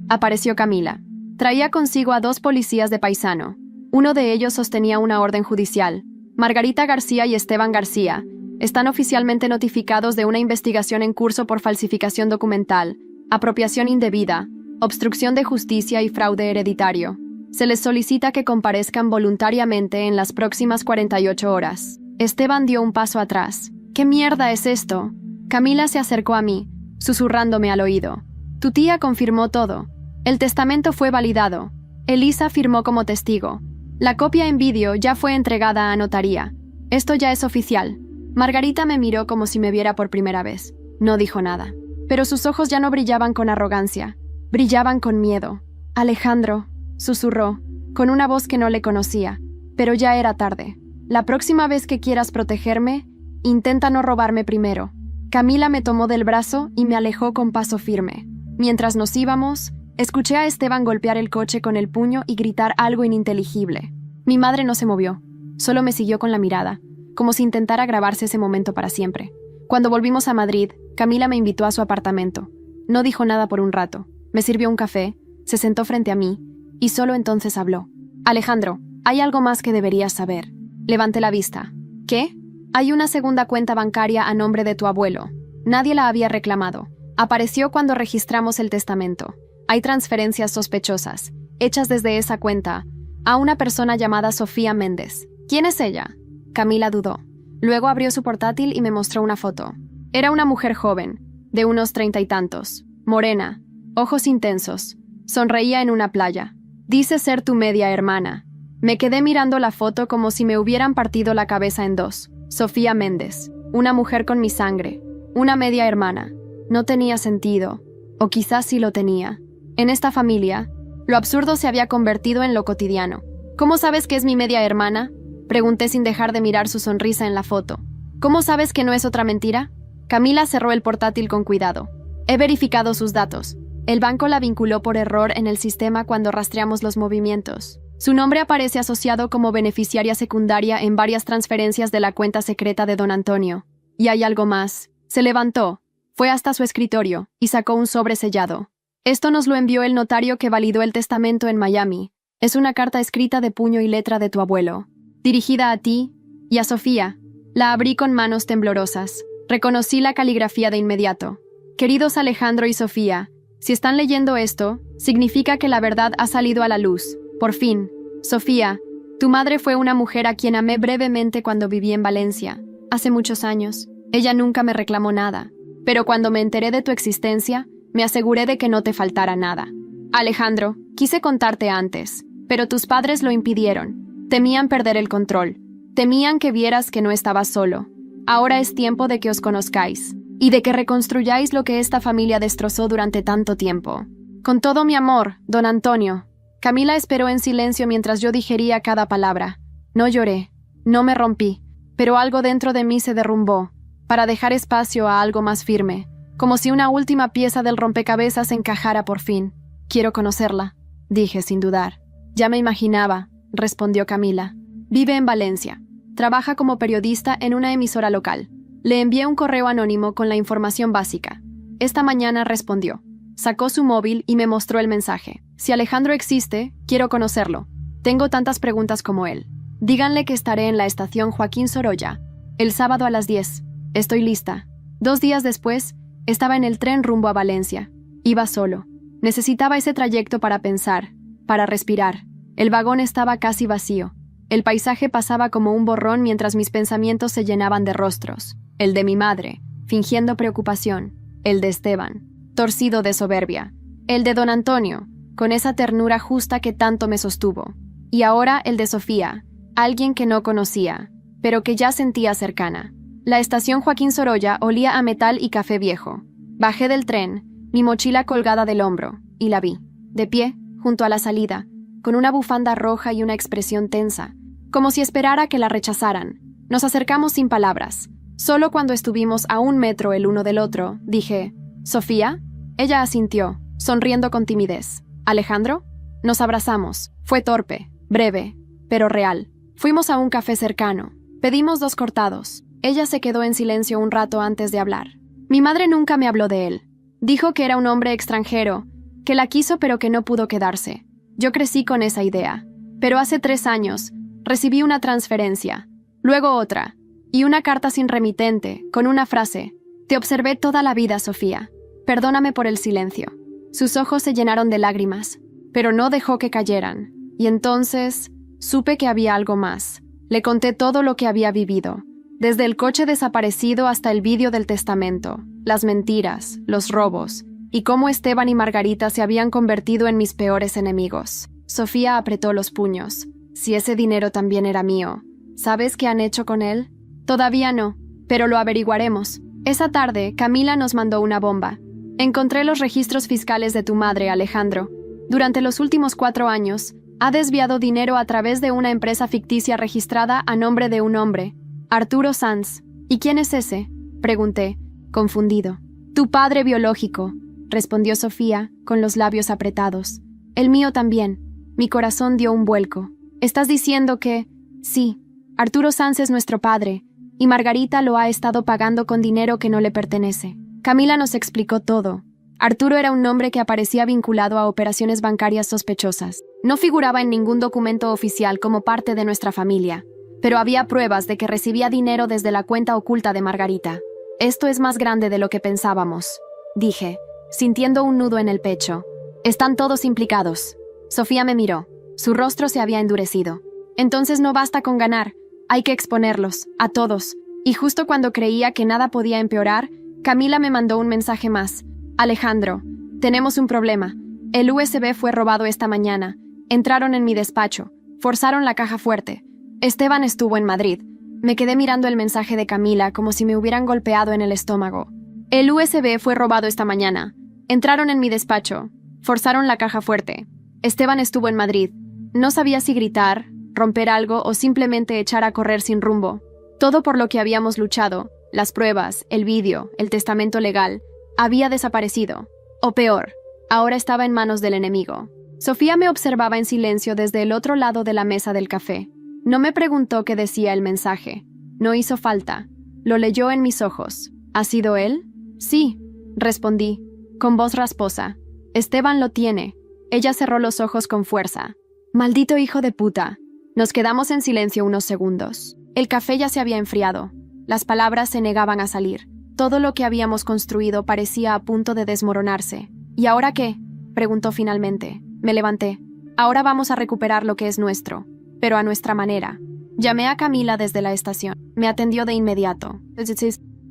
A: apareció Camila. Traía consigo a 2 policías de paisano. Uno de ellos sostenía una orden judicial. Margarita García y Esteban García están oficialmente notificados de una investigación en curso por falsificación documental, apropiación indebida, obstrucción de justicia y fraude hereditario. Se les solicita que comparezcan voluntariamente en las próximas 48 horas. Esteban dio un paso atrás. «¿Qué mierda es esto?» Camila se acercó a mí, susurrándome al oído. «Tu tía confirmó todo. El testamento fue validado. Elisa firmó como testigo. La copia en vídeo ya fue entregada a notaría. Esto ya es oficial». Margarita me miró como si me viera por primera vez. No dijo nada. Pero sus ojos ya no brillaban con arrogancia. Brillaban con miedo. «Alejandro», susurró, con una voz que no le conocía. Pero ya era tarde. «La próxima vez que quieras protegerme, intenta no robarme primero». Camila me tomó del brazo y me alejó con paso firme. Mientras nos íbamos, escuché a Esteban golpear el coche con el puño y gritar algo ininteligible. Mi madre no se movió, solo me siguió con la mirada, como si intentara grabarse ese momento para siempre. Cuando volvimos a Madrid, Camila me invitó a su apartamento. No dijo nada por un rato. Me sirvió un café, se sentó frente a mí, y solo entonces habló. «Alejandro, hay algo más que deberías saber». Levanté la vista. «¿Qué?» «Hay una segunda cuenta bancaria a nombre de tu abuelo. Nadie la había reclamado. Apareció cuando registramos el testamento. Hay transferencias sospechosas, hechas desde esa cuenta, a una persona llamada Sofía Méndez. ¿Quién es ella?» Camila dudó. Luego abrió su portátil y me mostró una foto. Era una mujer joven, de unos 30 y tantos, morena, ojos intensos. Sonreía en una playa. «Dice ser tu media hermana». Me quedé mirando la foto como si me hubieran partido la cabeza en 2. Sofía Méndez, una mujer con mi sangre, una media hermana. No tenía sentido, o quizás sí lo tenía. En esta familia, lo absurdo se había convertido en lo cotidiano. ¿Cómo sabes que es mi media hermana? Pregunté sin dejar de mirar su sonrisa en la foto. ¿Cómo sabes que no es otra mentira? Camila cerró el portátil con cuidado. He verificado sus datos. El banco la vinculó por error en el sistema cuando rastreamos los movimientos. Su nombre aparece asociado como beneficiaria secundaria en varias transferencias de la cuenta secreta de don Antonio. Y hay algo más. Se levantó, fue hasta su escritorio y sacó un sobre sellado. Esto nos lo envió el notario que validó el testamento en Miami. Es una carta escrita de puño y letra de tu abuelo, dirigida a ti y a Sofía. La abrí con manos temblorosas. Reconocí la caligrafía de inmediato. Queridos Alejandro y Sofía, si están leyendo esto, significa que la verdad ha salido a la luz. Por fin. Sofía, tu madre fue una mujer a quien amé brevemente cuando viví en Valencia. Hace muchos años. Ella nunca me reclamó nada. Pero cuando me enteré de tu existencia, me aseguré de que no te faltara nada. Alejandro, quise contarte antes, pero tus padres lo impidieron. Temían perder el control. Temían que vieras que no estabas solo. Ahora es tiempo de que os conozcáis y de que reconstruyáis lo que esta familia destrozó durante tanto tiempo. Con todo mi amor, don Antonio. Camila esperó en silencio mientras yo digería cada palabra. No lloré, no me rompí, pero algo dentro de mí se derrumbó, para dejar espacio a algo más firme, como si una última pieza del rompecabezas encajara por fin. Quiero conocerla, dije sin dudar. Ya me imaginaba, respondió Camila. Vive en Valencia. Trabaja como periodista en una emisora local. Le envié un correo anónimo con la información básica. Esta mañana respondió. Sacó su móvil y me mostró el mensaje. Si Alejandro existe, quiero conocerlo. Tengo tantas preguntas como él. Díganle que estaré en la estación Joaquín Sorolla el sábado a las 10. Estoy lista. 2 días después, estaba en el tren rumbo a Valencia. Iba solo. Necesitaba ese trayecto para pensar, para respirar. El vagón estaba casi vacío. El paisaje pasaba como un borrón mientras mis pensamientos se llenaban de rostros. El de mi madre, fingiendo preocupación. El de Esteban, torcido de soberbia. El de don Antonio, con esa ternura justa que tanto me sostuvo. Y ahora el de Sofía, alguien que no conocía, pero que ya sentía cercana. La estación Joaquín Sorolla olía a metal y café viejo. Bajé del tren, mi mochila colgada del hombro, y la vi, de pie, junto a la salida, con una bufanda roja y una expresión tensa, como si esperara que la rechazaran. Nos acercamos sin palabras. Solo cuando estuvimos a 1 metro el uno del otro, dije, ¿Sofía? Ella asintió, sonriendo con timidez. ¿Alejandro? Nos abrazamos. Fue torpe, breve, pero real. Fuimos a un café cercano. Pedimos 2 cortados. Ella se quedó en silencio un rato antes de hablar. Mi madre nunca me habló de él. Dijo que era un hombre extranjero, que la quiso pero que no pudo quedarse. Yo crecí con esa idea. Pero hace 3 años, recibí una transferencia, luego otra, y una carta sin remitente, con una frase. Te observé toda la vida, Sofía. Perdóname por el silencio. Sus ojos se llenaron de lágrimas, pero no dejó que cayeran. Y entonces, supe que había algo más. Le conté todo lo que había vivido. Desde el coche desaparecido hasta el vídeo del testamento, las mentiras, los robos, y cómo Esteban y Margarita se habían convertido en mis peores enemigos. Sofía apretó los puños. Si ese dinero también era mío, ¿sabes qué han hecho con él? Todavía no, pero lo averiguaremos. Esa tarde, Camila nos mandó una bomba. Encontré los registros fiscales de tu madre, Alejandro. Durante los últimos 4 años, ha desviado dinero a través de una empresa ficticia registrada a nombre de un hombre, Arturo Sanz. ¿Y quién es ese?, pregunté, confundido. Tu padre biológico, respondió Sofía, con los labios apretados. El mío también. Mi corazón dio un vuelco. ¿Estás diciendo que...? Sí, Arturo Sanz es nuestro padre, y Margarita lo ha estado pagando con dinero que no le pertenece. Camila nos explicó todo. Arturo era un nombre que aparecía vinculado a operaciones bancarias sospechosas. No figuraba en ningún documento oficial como parte de nuestra familia, pero había pruebas de que recibía dinero desde la cuenta oculta de Margarita. Esto es más grande de lo que pensábamos, dije, sintiendo un nudo en el pecho. Están todos implicados. Sofía me miró. Su rostro se había endurecido. Entonces no basta con ganar. Hay que exponerlos, a todos. Y justo cuando creía que nada podía empeorar, Camila me mandó un mensaje más. Alejandro, tenemos un problema. El USB fue robado esta mañana. Entraron en mi despacho. Forzaron la caja fuerte. Esteban estuvo en Madrid. Me quedé mirando el mensaje de Camila como si me hubieran golpeado en el estómago. El USB fue robado esta mañana. Entraron en mi despacho. Forzaron la caja fuerte. Esteban estuvo en Madrid. No sabía si gritar, romper algo o simplemente echar a correr sin rumbo. Todo por lo que habíamos luchado, las pruebas, el vídeo, el testamento legal, había desaparecido. O peor, ahora estaba en manos del enemigo. Sofía me observaba en silencio desde el otro lado de la mesa del café. No me preguntó qué decía el mensaje. No hizo falta. Lo leyó en mis ojos. ¿Ha sido él? Sí, respondí, con voz rasposa. Esteban lo tiene. Ella cerró los ojos con fuerza. Maldito hijo de puta. Nos quedamos en silencio unos segundos. El café ya se había enfriado. Las palabras se negaban a salir. Todo lo que habíamos construido parecía a punto de desmoronarse. ¿Y ahora qué?, preguntó finalmente. Me levanté. Ahora vamos a recuperar lo que es nuestro, pero a nuestra manera. Llamé a Camila desde la estación. Me atendió de inmediato.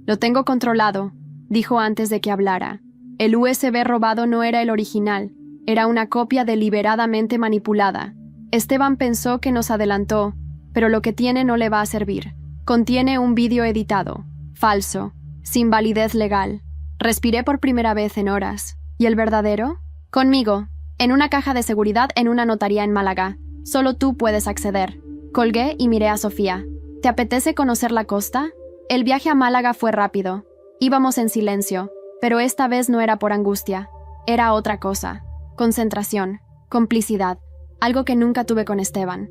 A: Lo tengo controlado, dijo antes de que hablara. El USB robado no era el original. Era una copia deliberadamente manipulada. Esteban pensó que nos adelantó, pero lo que tiene no le va a servir. Contiene un vídeo editado, falso, sin validez legal. Respiré por primera vez en horas. ¿Y el verdadero? Conmigo, en una caja de seguridad en una notaría en Málaga. Solo tú puedes acceder. Colgué y miré a Sofía. ¿Te apetece conocer la costa? El viaje a Málaga fue rápido. Íbamos en silencio, pero esta vez no era por angustia. Era otra cosa. Concentración, complicidad, algo que nunca tuve con Esteban,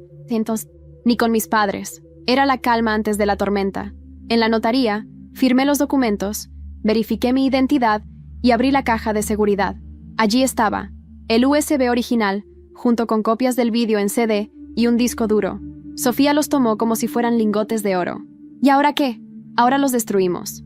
A: ni con mis padres. Era la calma antes de la tormenta. En la notaría, firmé los documentos, verifiqué mi identidad y abrí la caja de seguridad. Allí estaba, el USB original, junto con copias del vídeo en CD y un disco duro. Sofía los tomó como si fueran lingotes de oro. ¿Y ahora qué? Ahora los destruimos.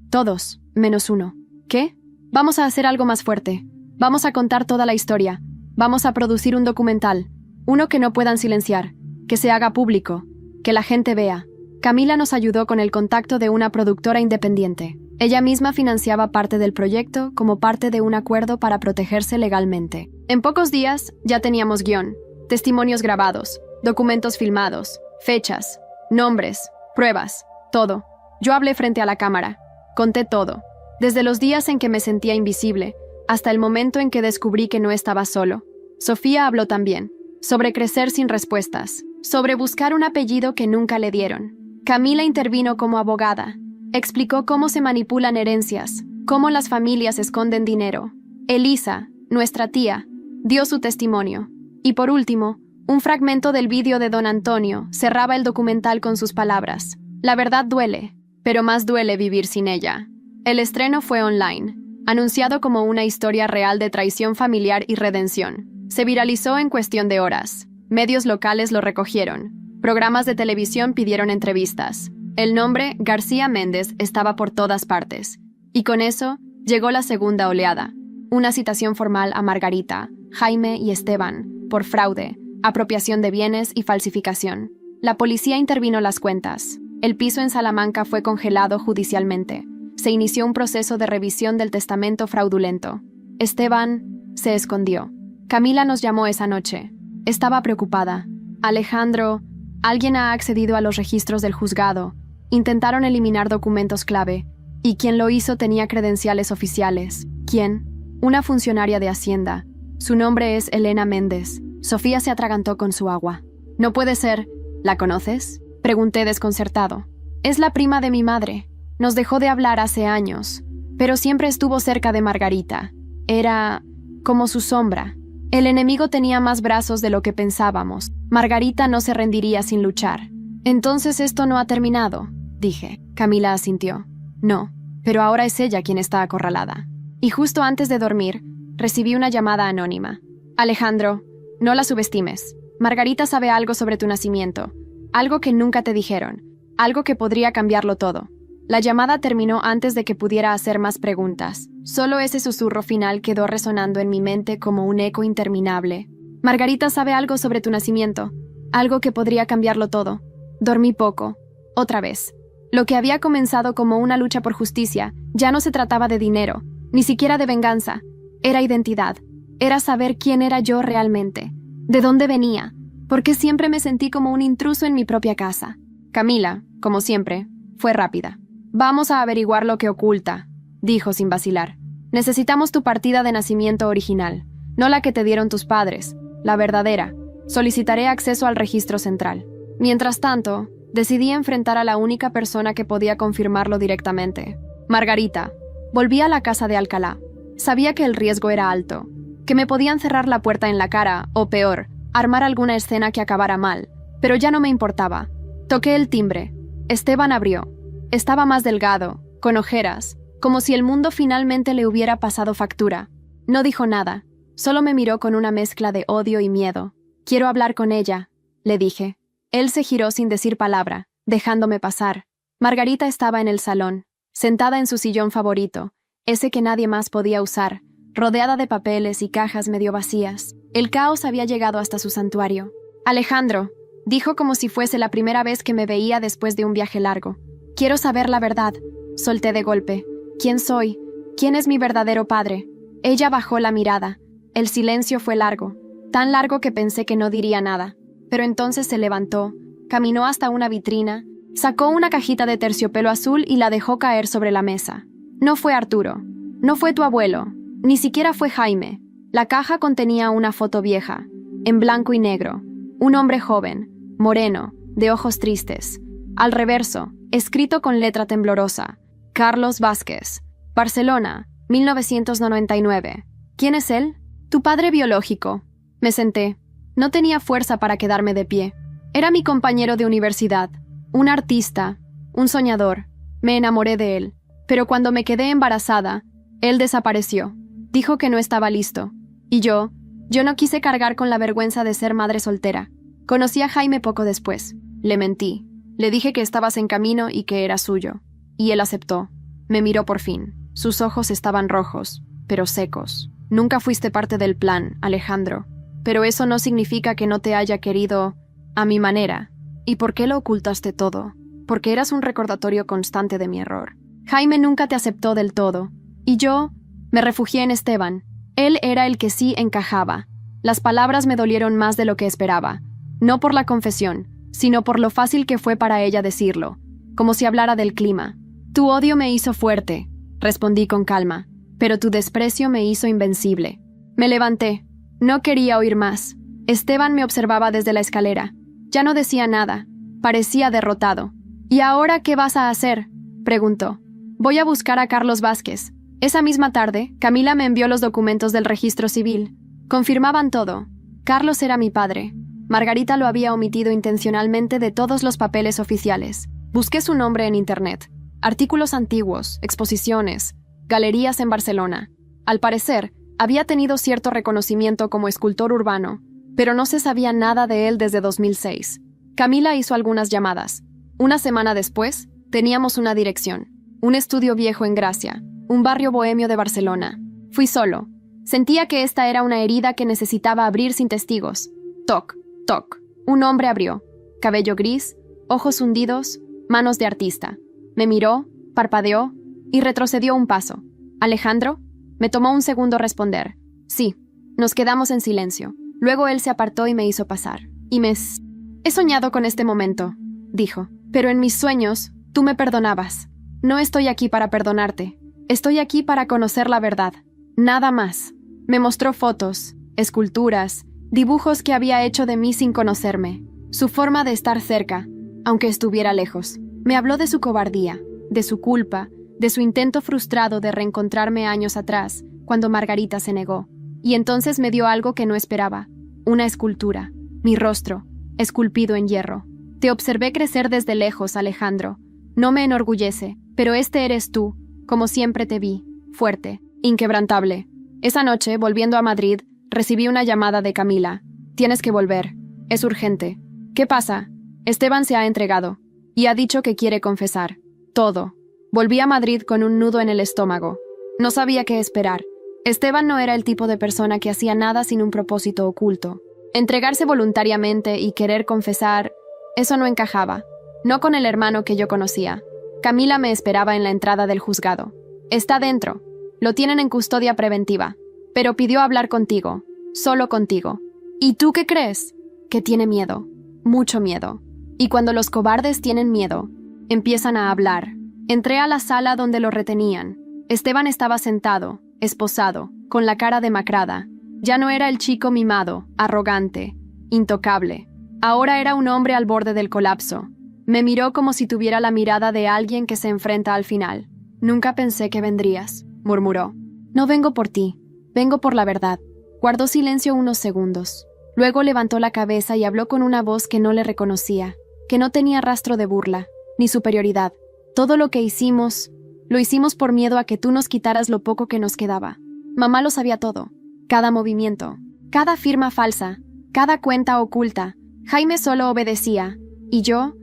A: Todos, menos uno. ¿Qué? Vamos a hacer algo más fuerte. Vamos a contar toda la historia. Vamos a producir un documental. Uno que no puedan silenciar. Que se haga público. Que la gente vea. Camila nos ayudó con el contacto de una productora independiente. Ella misma financiaba parte del proyecto como parte de un acuerdo para protegerse legalmente. En pocos días ya teníamos guión, testimonios grabados, documentos filmados, fechas, nombres, pruebas, todo. Yo hablé frente a la cámara. Conté todo. Desde los días en que me sentía invisible, hasta el momento en que descubrí que no estaba solo. Sofía habló también, sobre crecer sin respuestas, sobre buscar un apellido que nunca le dieron. Camila intervino como abogada. Explicó cómo se manipulan herencias, cómo las familias esconden dinero. Elisa, nuestra tía, dio su testimonio. Y por último, un fragmento del vídeo de don Antonio cerraba el documental con sus palabras. La verdad duele, pero más duele vivir sin ella. El estreno fue online, anunciado como una historia real de traición familiar y redención. Se viralizó en cuestión de horas. Medios locales lo recogieron. Programas de televisión pidieron entrevistas. El nombre García Méndez estaba por todas partes. Y con eso llegó la segunda oleada. Una citación formal a Margarita, Jaime y Esteban, por fraude, apropiación de bienes y falsificación. La policía intervino las cuentas. El piso en Salamanca fue congelado judicialmente. Se inició un proceso de revisión del testamento fraudulento. Esteban se escondió. Camila nos llamó esa noche. Estaba preocupada. Alejandro, alguien ha accedido a los registros del juzgado. Intentaron eliminar documentos clave. Y quien lo hizo tenía credenciales oficiales. ¿Quién? Una funcionaria de Hacienda. Su nombre es Elena Méndez. Sofía se atragantó con su agua. No puede ser. ¿La conoces?, pregunté desconcertado. Es la prima de mi madre. Nos dejó de hablar hace años, pero siempre estuvo cerca de Margarita. Era como su sombra. El enemigo tenía más brazos de lo que pensábamos. Margarita no se rendiría sin luchar. Entonces esto no ha terminado, dije. Camila asintió. No, pero ahora es ella quien está acorralada. Y justo antes de dormir, recibí una llamada anónima. Alejandro, no la subestimes. Margarita sabe algo sobre tu nacimiento. Algo que nunca te dijeron. Algo que podría cambiarlo todo. La llamada terminó antes de que pudiera hacer más preguntas. Solo ese susurro final quedó resonando en mi mente como un eco interminable. Margarita sabe algo sobre tu nacimiento. Algo que podría cambiarlo todo. Dormí poco. Otra vez. Lo que había comenzado como una lucha por justicia ya no se trataba de dinero, ni siquiera de venganza. Era identidad. Era saber quién era yo realmente. ¿De dónde venía? ¿Por qué siempre me sentí como un intruso en mi propia casa? Camila, como siempre, fue rápida. Vamos a averiguar lo que oculta, dijo sin vacilar. Necesitamos tu partida de nacimiento original, no la que te dieron tus padres, la verdadera. Solicitaré acceso al registro central. Mientras tanto, decidí enfrentar a la única persona que podía confirmarlo directamente. Margarita. Volví a la casa de Alcalá. Sabía que el riesgo era alto, que me podían cerrar la puerta en la cara, o peor, armar alguna escena que acabara mal, pero ya no me importaba. Toqué el timbre. Esteban abrió. Estaba más delgado, con ojeras, como si el mundo finalmente le hubiera pasado factura. No dijo nada, solo me miró con una mezcla de odio y miedo. «Quiero hablar con ella», le dije. Él se giró sin decir palabra, dejándome pasar. Margarita estaba en el salón, sentada en su sillón favorito, ese que nadie más podía usar, rodeada de papeles y cajas medio vacías. El caos había llegado hasta su santuario. «Alejandro», dijo como si fuese la primera vez que me veía después de un viaje largo. «Quiero saber la verdad», solté de golpe. «¿Quién soy? ¿Quién es mi verdadero padre?» Ella bajó la mirada. El silencio fue largo, tan largo que pensé que no diría nada. Pero entonces se levantó, caminó hasta una vitrina, sacó una cajita de terciopelo azul y la dejó caer sobre la mesa. «No fue Arturo, no fue tu abuelo, ni siquiera fue Jaime». La caja contenía una foto vieja, en blanco y negro, un hombre joven, moreno, de ojos tristes. Al reverso, escrito con letra temblorosa: «Carlos Vázquez, Barcelona, 1999. ¿Quién es él?» «Tu padre biológico». Me senté. No tenía fuerza para quedarme de pie. Era mi compañero de universidad, un artista, un soñador. Me enamoré de él. Pero cuando me quedé embarazada, él desapareció. Dijo que no estaba listo. Y yo no quise cargar con la vergüenza de ser madre soltera. Conocí a Jaime poco después. Le mentí. Le dije que estabas en camino y que era suyo. Y él aceptó. Me miró por fin. Sus ojos estaban rojos, pero secos. «Nunca fuiste parte del plan, Alejandro. Pero eso no significa que no te haya querido a mi manera. ¿Y por qué lo ocultaste todo? Porque eras un recordatorio constante de mi error. Jaime nunca te aceptó del todo. Y yo me refugié en Esteban. Él era el que sí encajaba». Las palabras me dolieron más de lo que esperaba. No por la confesión, sino por lo fácil que fue para ella decirlo. Como si hablara del clima. «Tu odio me hizo fuerte», respondí con calma. «Pero tu desprecio me hizo invencible». Me levanté. No quería oír más. Esteban me observaba desde la escalera. Ya no decía nada. Parecía derrotado. «¿Y ahora qué vas a hacer?», preguntó. «Voy a buscar a Carlos Vázquez». Esa misma tarde, Camila me envió los documentos del registro civil. Confirmaban todo. Carlos era mi padre. Margarita lo había omitido intencionalmente de todos los papeles oficiales. Busqué su nombre en internet. Artículos antiguos, exposiciones, galerías en Barcelona. Al parecer, había tenido cierto reconocimiento como escultor urbano, pero no se sabía nada de él desde 2006. Camila hizo algunas llamadas. Una semana después, teníamos una dirección. Un estudio viejo en Gracia, un barrio bohemio de Barcelona. Fui solo. Sentía que esta era una herida que necesitaba abrir sin testigos. Toc, toc. Un hombre abrió. Cabello gris, ojos hundidos, manos de artista. Me miró, parpadeó y retrocedió un paso. «¿Alejandro?» Me tomó un segundo responder. «Sí». Nos quedamos en silencio. Luego él se apartó y me hizo pasar. «He soñado con este momento», dijo. «Pero en mis sueños, tú me perdonabas. No estoy aquí para perdonarte. Estoy aquí para conocer la verdad. Nada más». Me mostró fotos, esculturas, dibujos que había hecho de mí sin conocerme. Su forma de estar cerca, aunque estuviera lejos. Me habló de su cobardía, de su culpa, de su intento frustrado de reencontrarme años atrás, cuando Margarita se negó. Y entonces me dio algo que no esperaba. Una escultura. Mi rostro, esculpido en hierro. «Te observé crecer desde lejos, Alejandro. No me enorgullece, pero este eres tú, como siempre te vi, fuerte, inquebrantable». Esa noche, volviendo a Madrid, recibí una llamada de Camila. «Tienes que volver. Es urgente». «¿Qué pasa?» «Esteban se ha entregado. Y ha dicho que quiere confesar. Todo». Volví a Madrid con un nudo en el estómago. No sabía qué esperar. Esteban no era el tipo de persona que hacía nada sin un propósito oculto. Entregarse voluntariamente y querer confesar, eso no encajaba. No con el hermano que yo conocía. Camila me esperaba en la entrada del juzgado. «Está dentro. Lo tienen en custodia preventiva. Pero pidió hablar contigo. Solo contigo». «¿Y tú qué crees?» «Que tiene miedo. Mucho miedo. Y cuando los cobardes tienen miedo, empiezan a hablar». Entré a la sala donde lo retenían. Esteban estaba sentado, esposado, con la cara demacrada. Ya no era el chico mimado, arrogante. intocable. Ahora era un hombre al borde del colapso. Me miró como si tuviera la mirada de alguien que se enfrenta al final. «Nunca pensé que vendrías», murmuró. «No vengo por ti, vengo por la verdad». Guardó silencio unos segundos. Luego levantó la cabeza y habló con una voz que no le reconocía, que no tenía rastro de burla, ni superioridad. «Todo lo que hicimos, lo hicimos por miedo a que tú nos quitaras lo poco que nos quedaba. Mamá lo sabía todo. Cada movimiento, cada firma falsa, cada cuenta oculta. Jaime solo obedecía. Y yo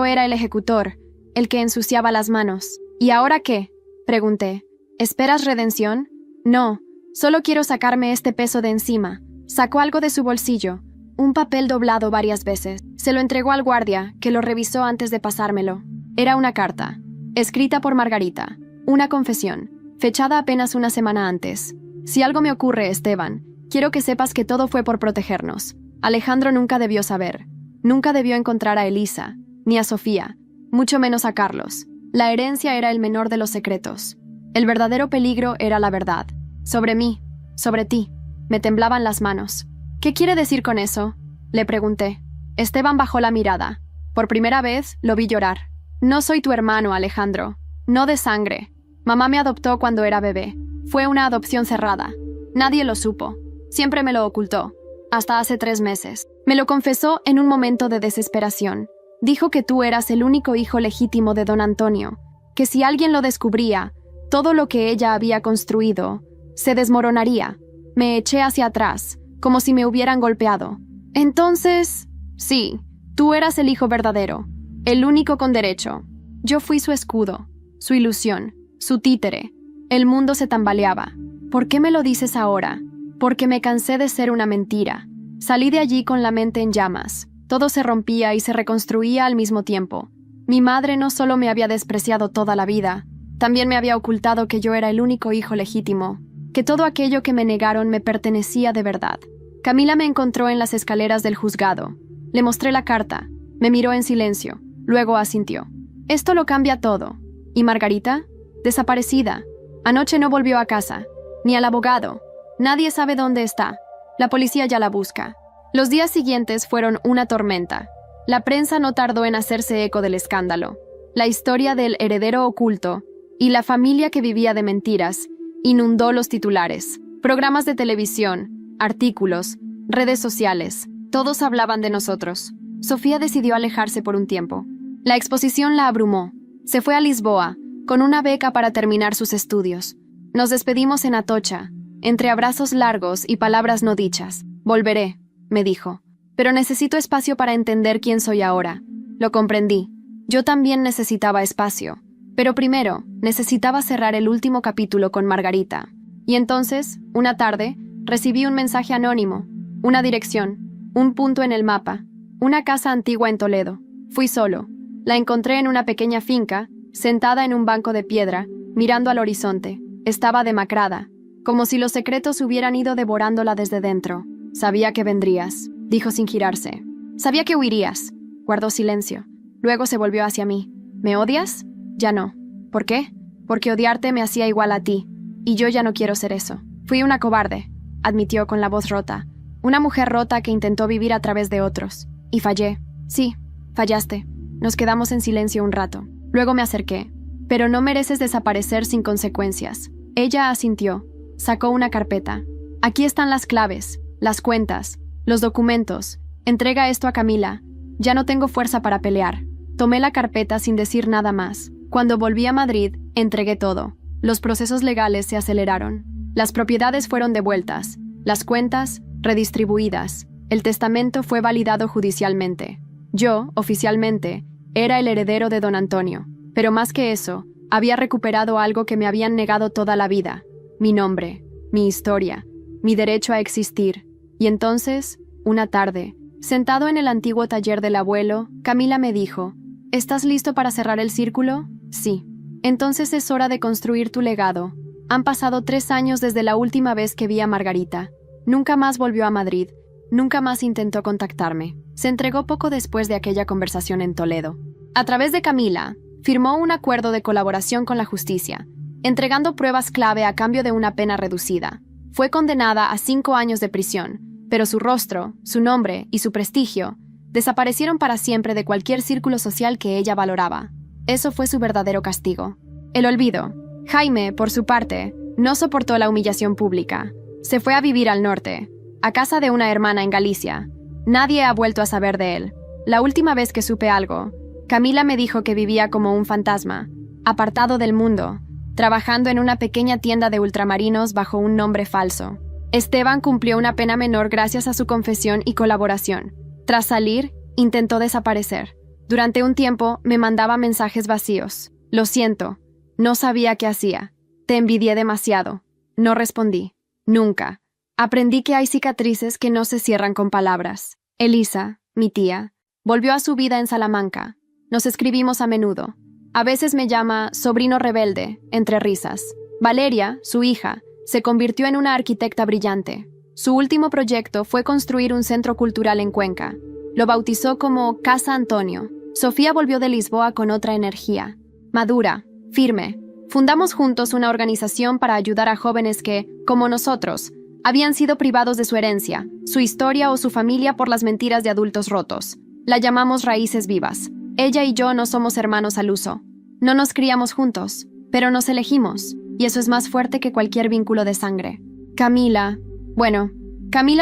A: era el ejecutor, el que ensuciaba las manos». «¿Y ahora qué?», pregunté. «¿Esperas redención?». «No, solo quiero sacarme este peso de encima». Sacó algo de su bolsillo, un papel doblado varias veces. Se lo entregó al guardia, que lo revisó antes de pasármelo. Era una carta, escrita por Margarita, una confesión, fechada apenas una semana antes. «Si algo me ocurre, Esteban, quiero que sepas que todo fue por protegernos. Alejandro nunca debió saber. Nunca debió encontrar a Elisa, ni a Sofía, mucho menos a Carlos. La herencia era el menor de los secretos. El verdadero peligro era la verdad. Sobre mí, sobre ti». Me temblaban las manos. «¿Qué quiere decir con eso?», le pregunté. Esteban bajó la mirada. Por primera vez lo vi llorar. «No soy tu hermano, Alejandro. No de sangre. Mamá me adoptó cuando era bebé. Fue una adopción cerrada. Nadie lo supo. Siempre me lo ocultó. Hasta hace 3 meses. Me lo confesó en un momento de desesperación. Dijo que tú eras el único hijo legítimo de don Antonio, que si alguien lo descubría, todo lo que ella había construido se desmoronaría». Me eché hacia atrás, como si me hubieran golpeado. «Entonces, sí, tú eras el hijo verdadero, el único con derecho. Yo fui su escudo, su ilusión, su títere. El mundo se tambaleaba. ¿Por qué me lo dices ahora? Porque me cansé de ser una mentira. Salí de allí con la mente en llamas. Todo se rompía y se reconstruía al mismo tiempo. Mi madre no solo me había despreciado toda la vida, también me había ocultado que yo era el único hijo legítimo, que todo aquello que me negaron me pertenecía de verdad». Camila me encontró en las escaleras del juzgado. Le mostré la carta. Me miró en silencio. Luego asintió. «Esto lo cambia todo». «¿Y Margarita?». «Desaparecida. Anoche no volvió a casa. Ni al abogado. Nadie sabe dónde está. La policía ya la busca». Los días siguientes fueron una tormenta. La prensa no tardó en hacerse eco del escándalo. La historia del heredero oculto y la familia que vivía de mentiras inundó los titulares. Programas de televisión, artículos, redes sociales, todos hablaban de nosotros. Sofía decidió alejarse por un tiempo. La exposición la abrumó. Se fue a Lisboa, con una beca para terminar sus estudios. Nos despedimos en Atocha, entre abrazos largos y palabras no dichas. «Volveré», me dijo, «pero necesito espacio para entender quién soy ahora». Lo comprendí. Yo también necesitaba espacio. Pero primero, necesitaba cerrar el último capítulo con Margarita. Y entonces, una tarde, recibí un mensaje anónimo, una dirección, un punto en el mapa, una casa antigua en Toledo. Fui solo. La encontré en una pequeña finca, sentada en un banco de piedra, mirando al horizonte. Estaba demacrada, como si los secretos hubieran ido devorándola desde dentro. «Sabía que vendrías», dijo sin girarse. «Sabía que huirías». Guardó silencio. Luego se volvió hacia mí. «¿Me odias?». «Ya no». «¿Por qué?». «Porque odiarte me hacía igual a ti, y yo ya no quiero ser eso. Fui una cobarde», admitió con la voz rota. «Una mujer rota que intentó vivir a través de otros. Y fallé». «Sí, fallaste». Nos quedamos en silencio un rato. Luego me acerqué. «Pero no mereces desaparecer sin consecuencias». Ella asintió. Sacó una carpeta. «Aquí están las claves, las cuentas, los documentos. Entrega esto a Camila. Ya no tengo fuerza para pelear». Tomé la carpeta sin decir nada más. Cuando volví a Madrid, entregué todo. Los procesos legales se aceleraron. Las propiedades fueron devueltas, las cuentas redistribuidas. El testamento fue validado judicialmente. Yo, oficialmente, era el heredero de don Antonio. Pero más que eso, había recuperado algo que me habían negado toda la vida: mi nombre, mi historia, mi derecho a existir. Y entonces, una tarde, sentado en el antiguo taller del abuelo, Camila me dijo: «¿Estás listo para cerrar el círculo?». «Sí». «Entonces es hora de construir tu legado». Han pasado 3 años desde la última vez que vi a Margarita. Nunca más volvió a Madrid. Nunca más intentó contactarme. Se entregó poco después de aquella conversación en Toledo. A través de Camila, firmó un acuerdo de colaboración con la justicia, entregando pruebas clave a cambio de una pena reducida. Fue condenada a 5 años de prisión, pero su rostro, su nombre y su prestigio desaparecieron para siempre de cualquier círculo social que ella valoraba. Eso fue su verdadero castigo. El olvido. Jaime, por su parte, no soportó la humillación pública. Se fue a vivir al norte, a casa de una hermana en Galicia. Nadie ha vuelto a saber de él. La última vez que supe algo, Camila me dijo que vivía como un fantasma, apartado del mundo, trabajando en una pequeña tienda de ultramarinos bajo un nombre falso. Esteban cumplió una pena menor gracias a su confesión y colaboración. Tras salir, intentó desaparecer. Durante un tiempo me mandaba mensajes vacíos. Lo siento, no sabía qué hacía. Te envidié demasiado. No respondí. Nunca. Aprendí que hay cicatrices que no se cierran con palabras. Elisa, mi tía, volvió a su vida en Salamanca. Nos escribimos a menudo. A veces me llama sobrino rebelde, entre risas. Valeria, su hija, se convirtió en una arquitecta brillante. Su último proyecto fue construir un centro cultural en Cuenca. Lo bautizó como Casa Antonio. Sofía volvió de Lisboa con otra energía. Madura, firme. Fundamos juntos una organización para ayudar a jóvenes que, como nosotros, habían sido privados de su herencia, su historia o su familia por las mentiras de adultos rotos. La llamamos Raíces Vivas. Ella y yo no somos hermanos al uso. No nos criamos juntos, pero nos elegimos, y eso es más fuerte que cualquier vínculo de sangre. Camila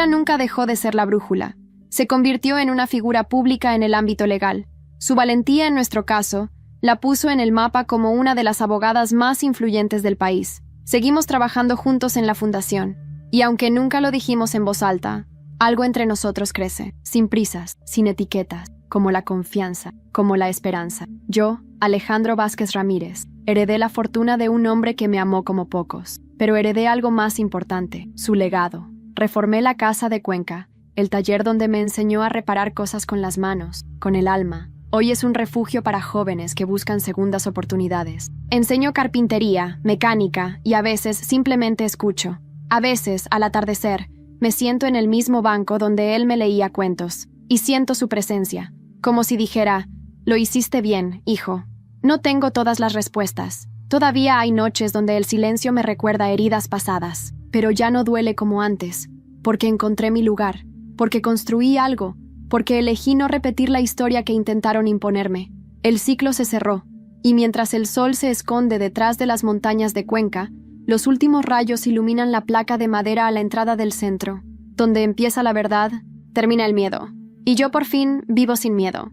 A: nunca dejó de ser la brújula. Se convirtió en una figura pública en el ámbito legal. Su valentía, en nuestro caso, la puso en el mapa como una de las abogadas más influyentes del país. Seguimos trabajando juntos en la fundación, y aunque nunca lo dijimos en voz alta, algo entre nosotros crece, sin prisas, sin etiquetas, como la confianza, como la esperanza. Yo, Alejandro Vázquez Ramírez, heredé la fortuna de un hombre que me amó como pocos, pero heredé algo más importante, su legado. Reformé la casa de Cuenca, el taller donde me enseñó a reparar cosas con las manos, con el alma. Hoy es un refugio para jóvenes que buscan segundas oportunidades. Enseño carpintería, mecánica y a veces simplemente escucho. A veces, al atardecer, me siento en el mismo banco donde él me leía cuentos y siento su presencia, como si dijera, lo hiciste bien, hijo. No tengo todas las respuestas. Todavía hay noches donde el silencio me recuerda heridas pasadas, pero ya no duele como antes, porque encontré mi lugar, porque construí algo, porque elegí no repetir la historia que intentaron imponerme. El ciclo se cerró, y mientras el sol se esconde detrás de las montañas de Cuenca, los últimos rayos iluminan la placa de madera a la entrada del centro. Donde empieza la verdad, termina el miedo. Y yo por fin vivo sin miedo.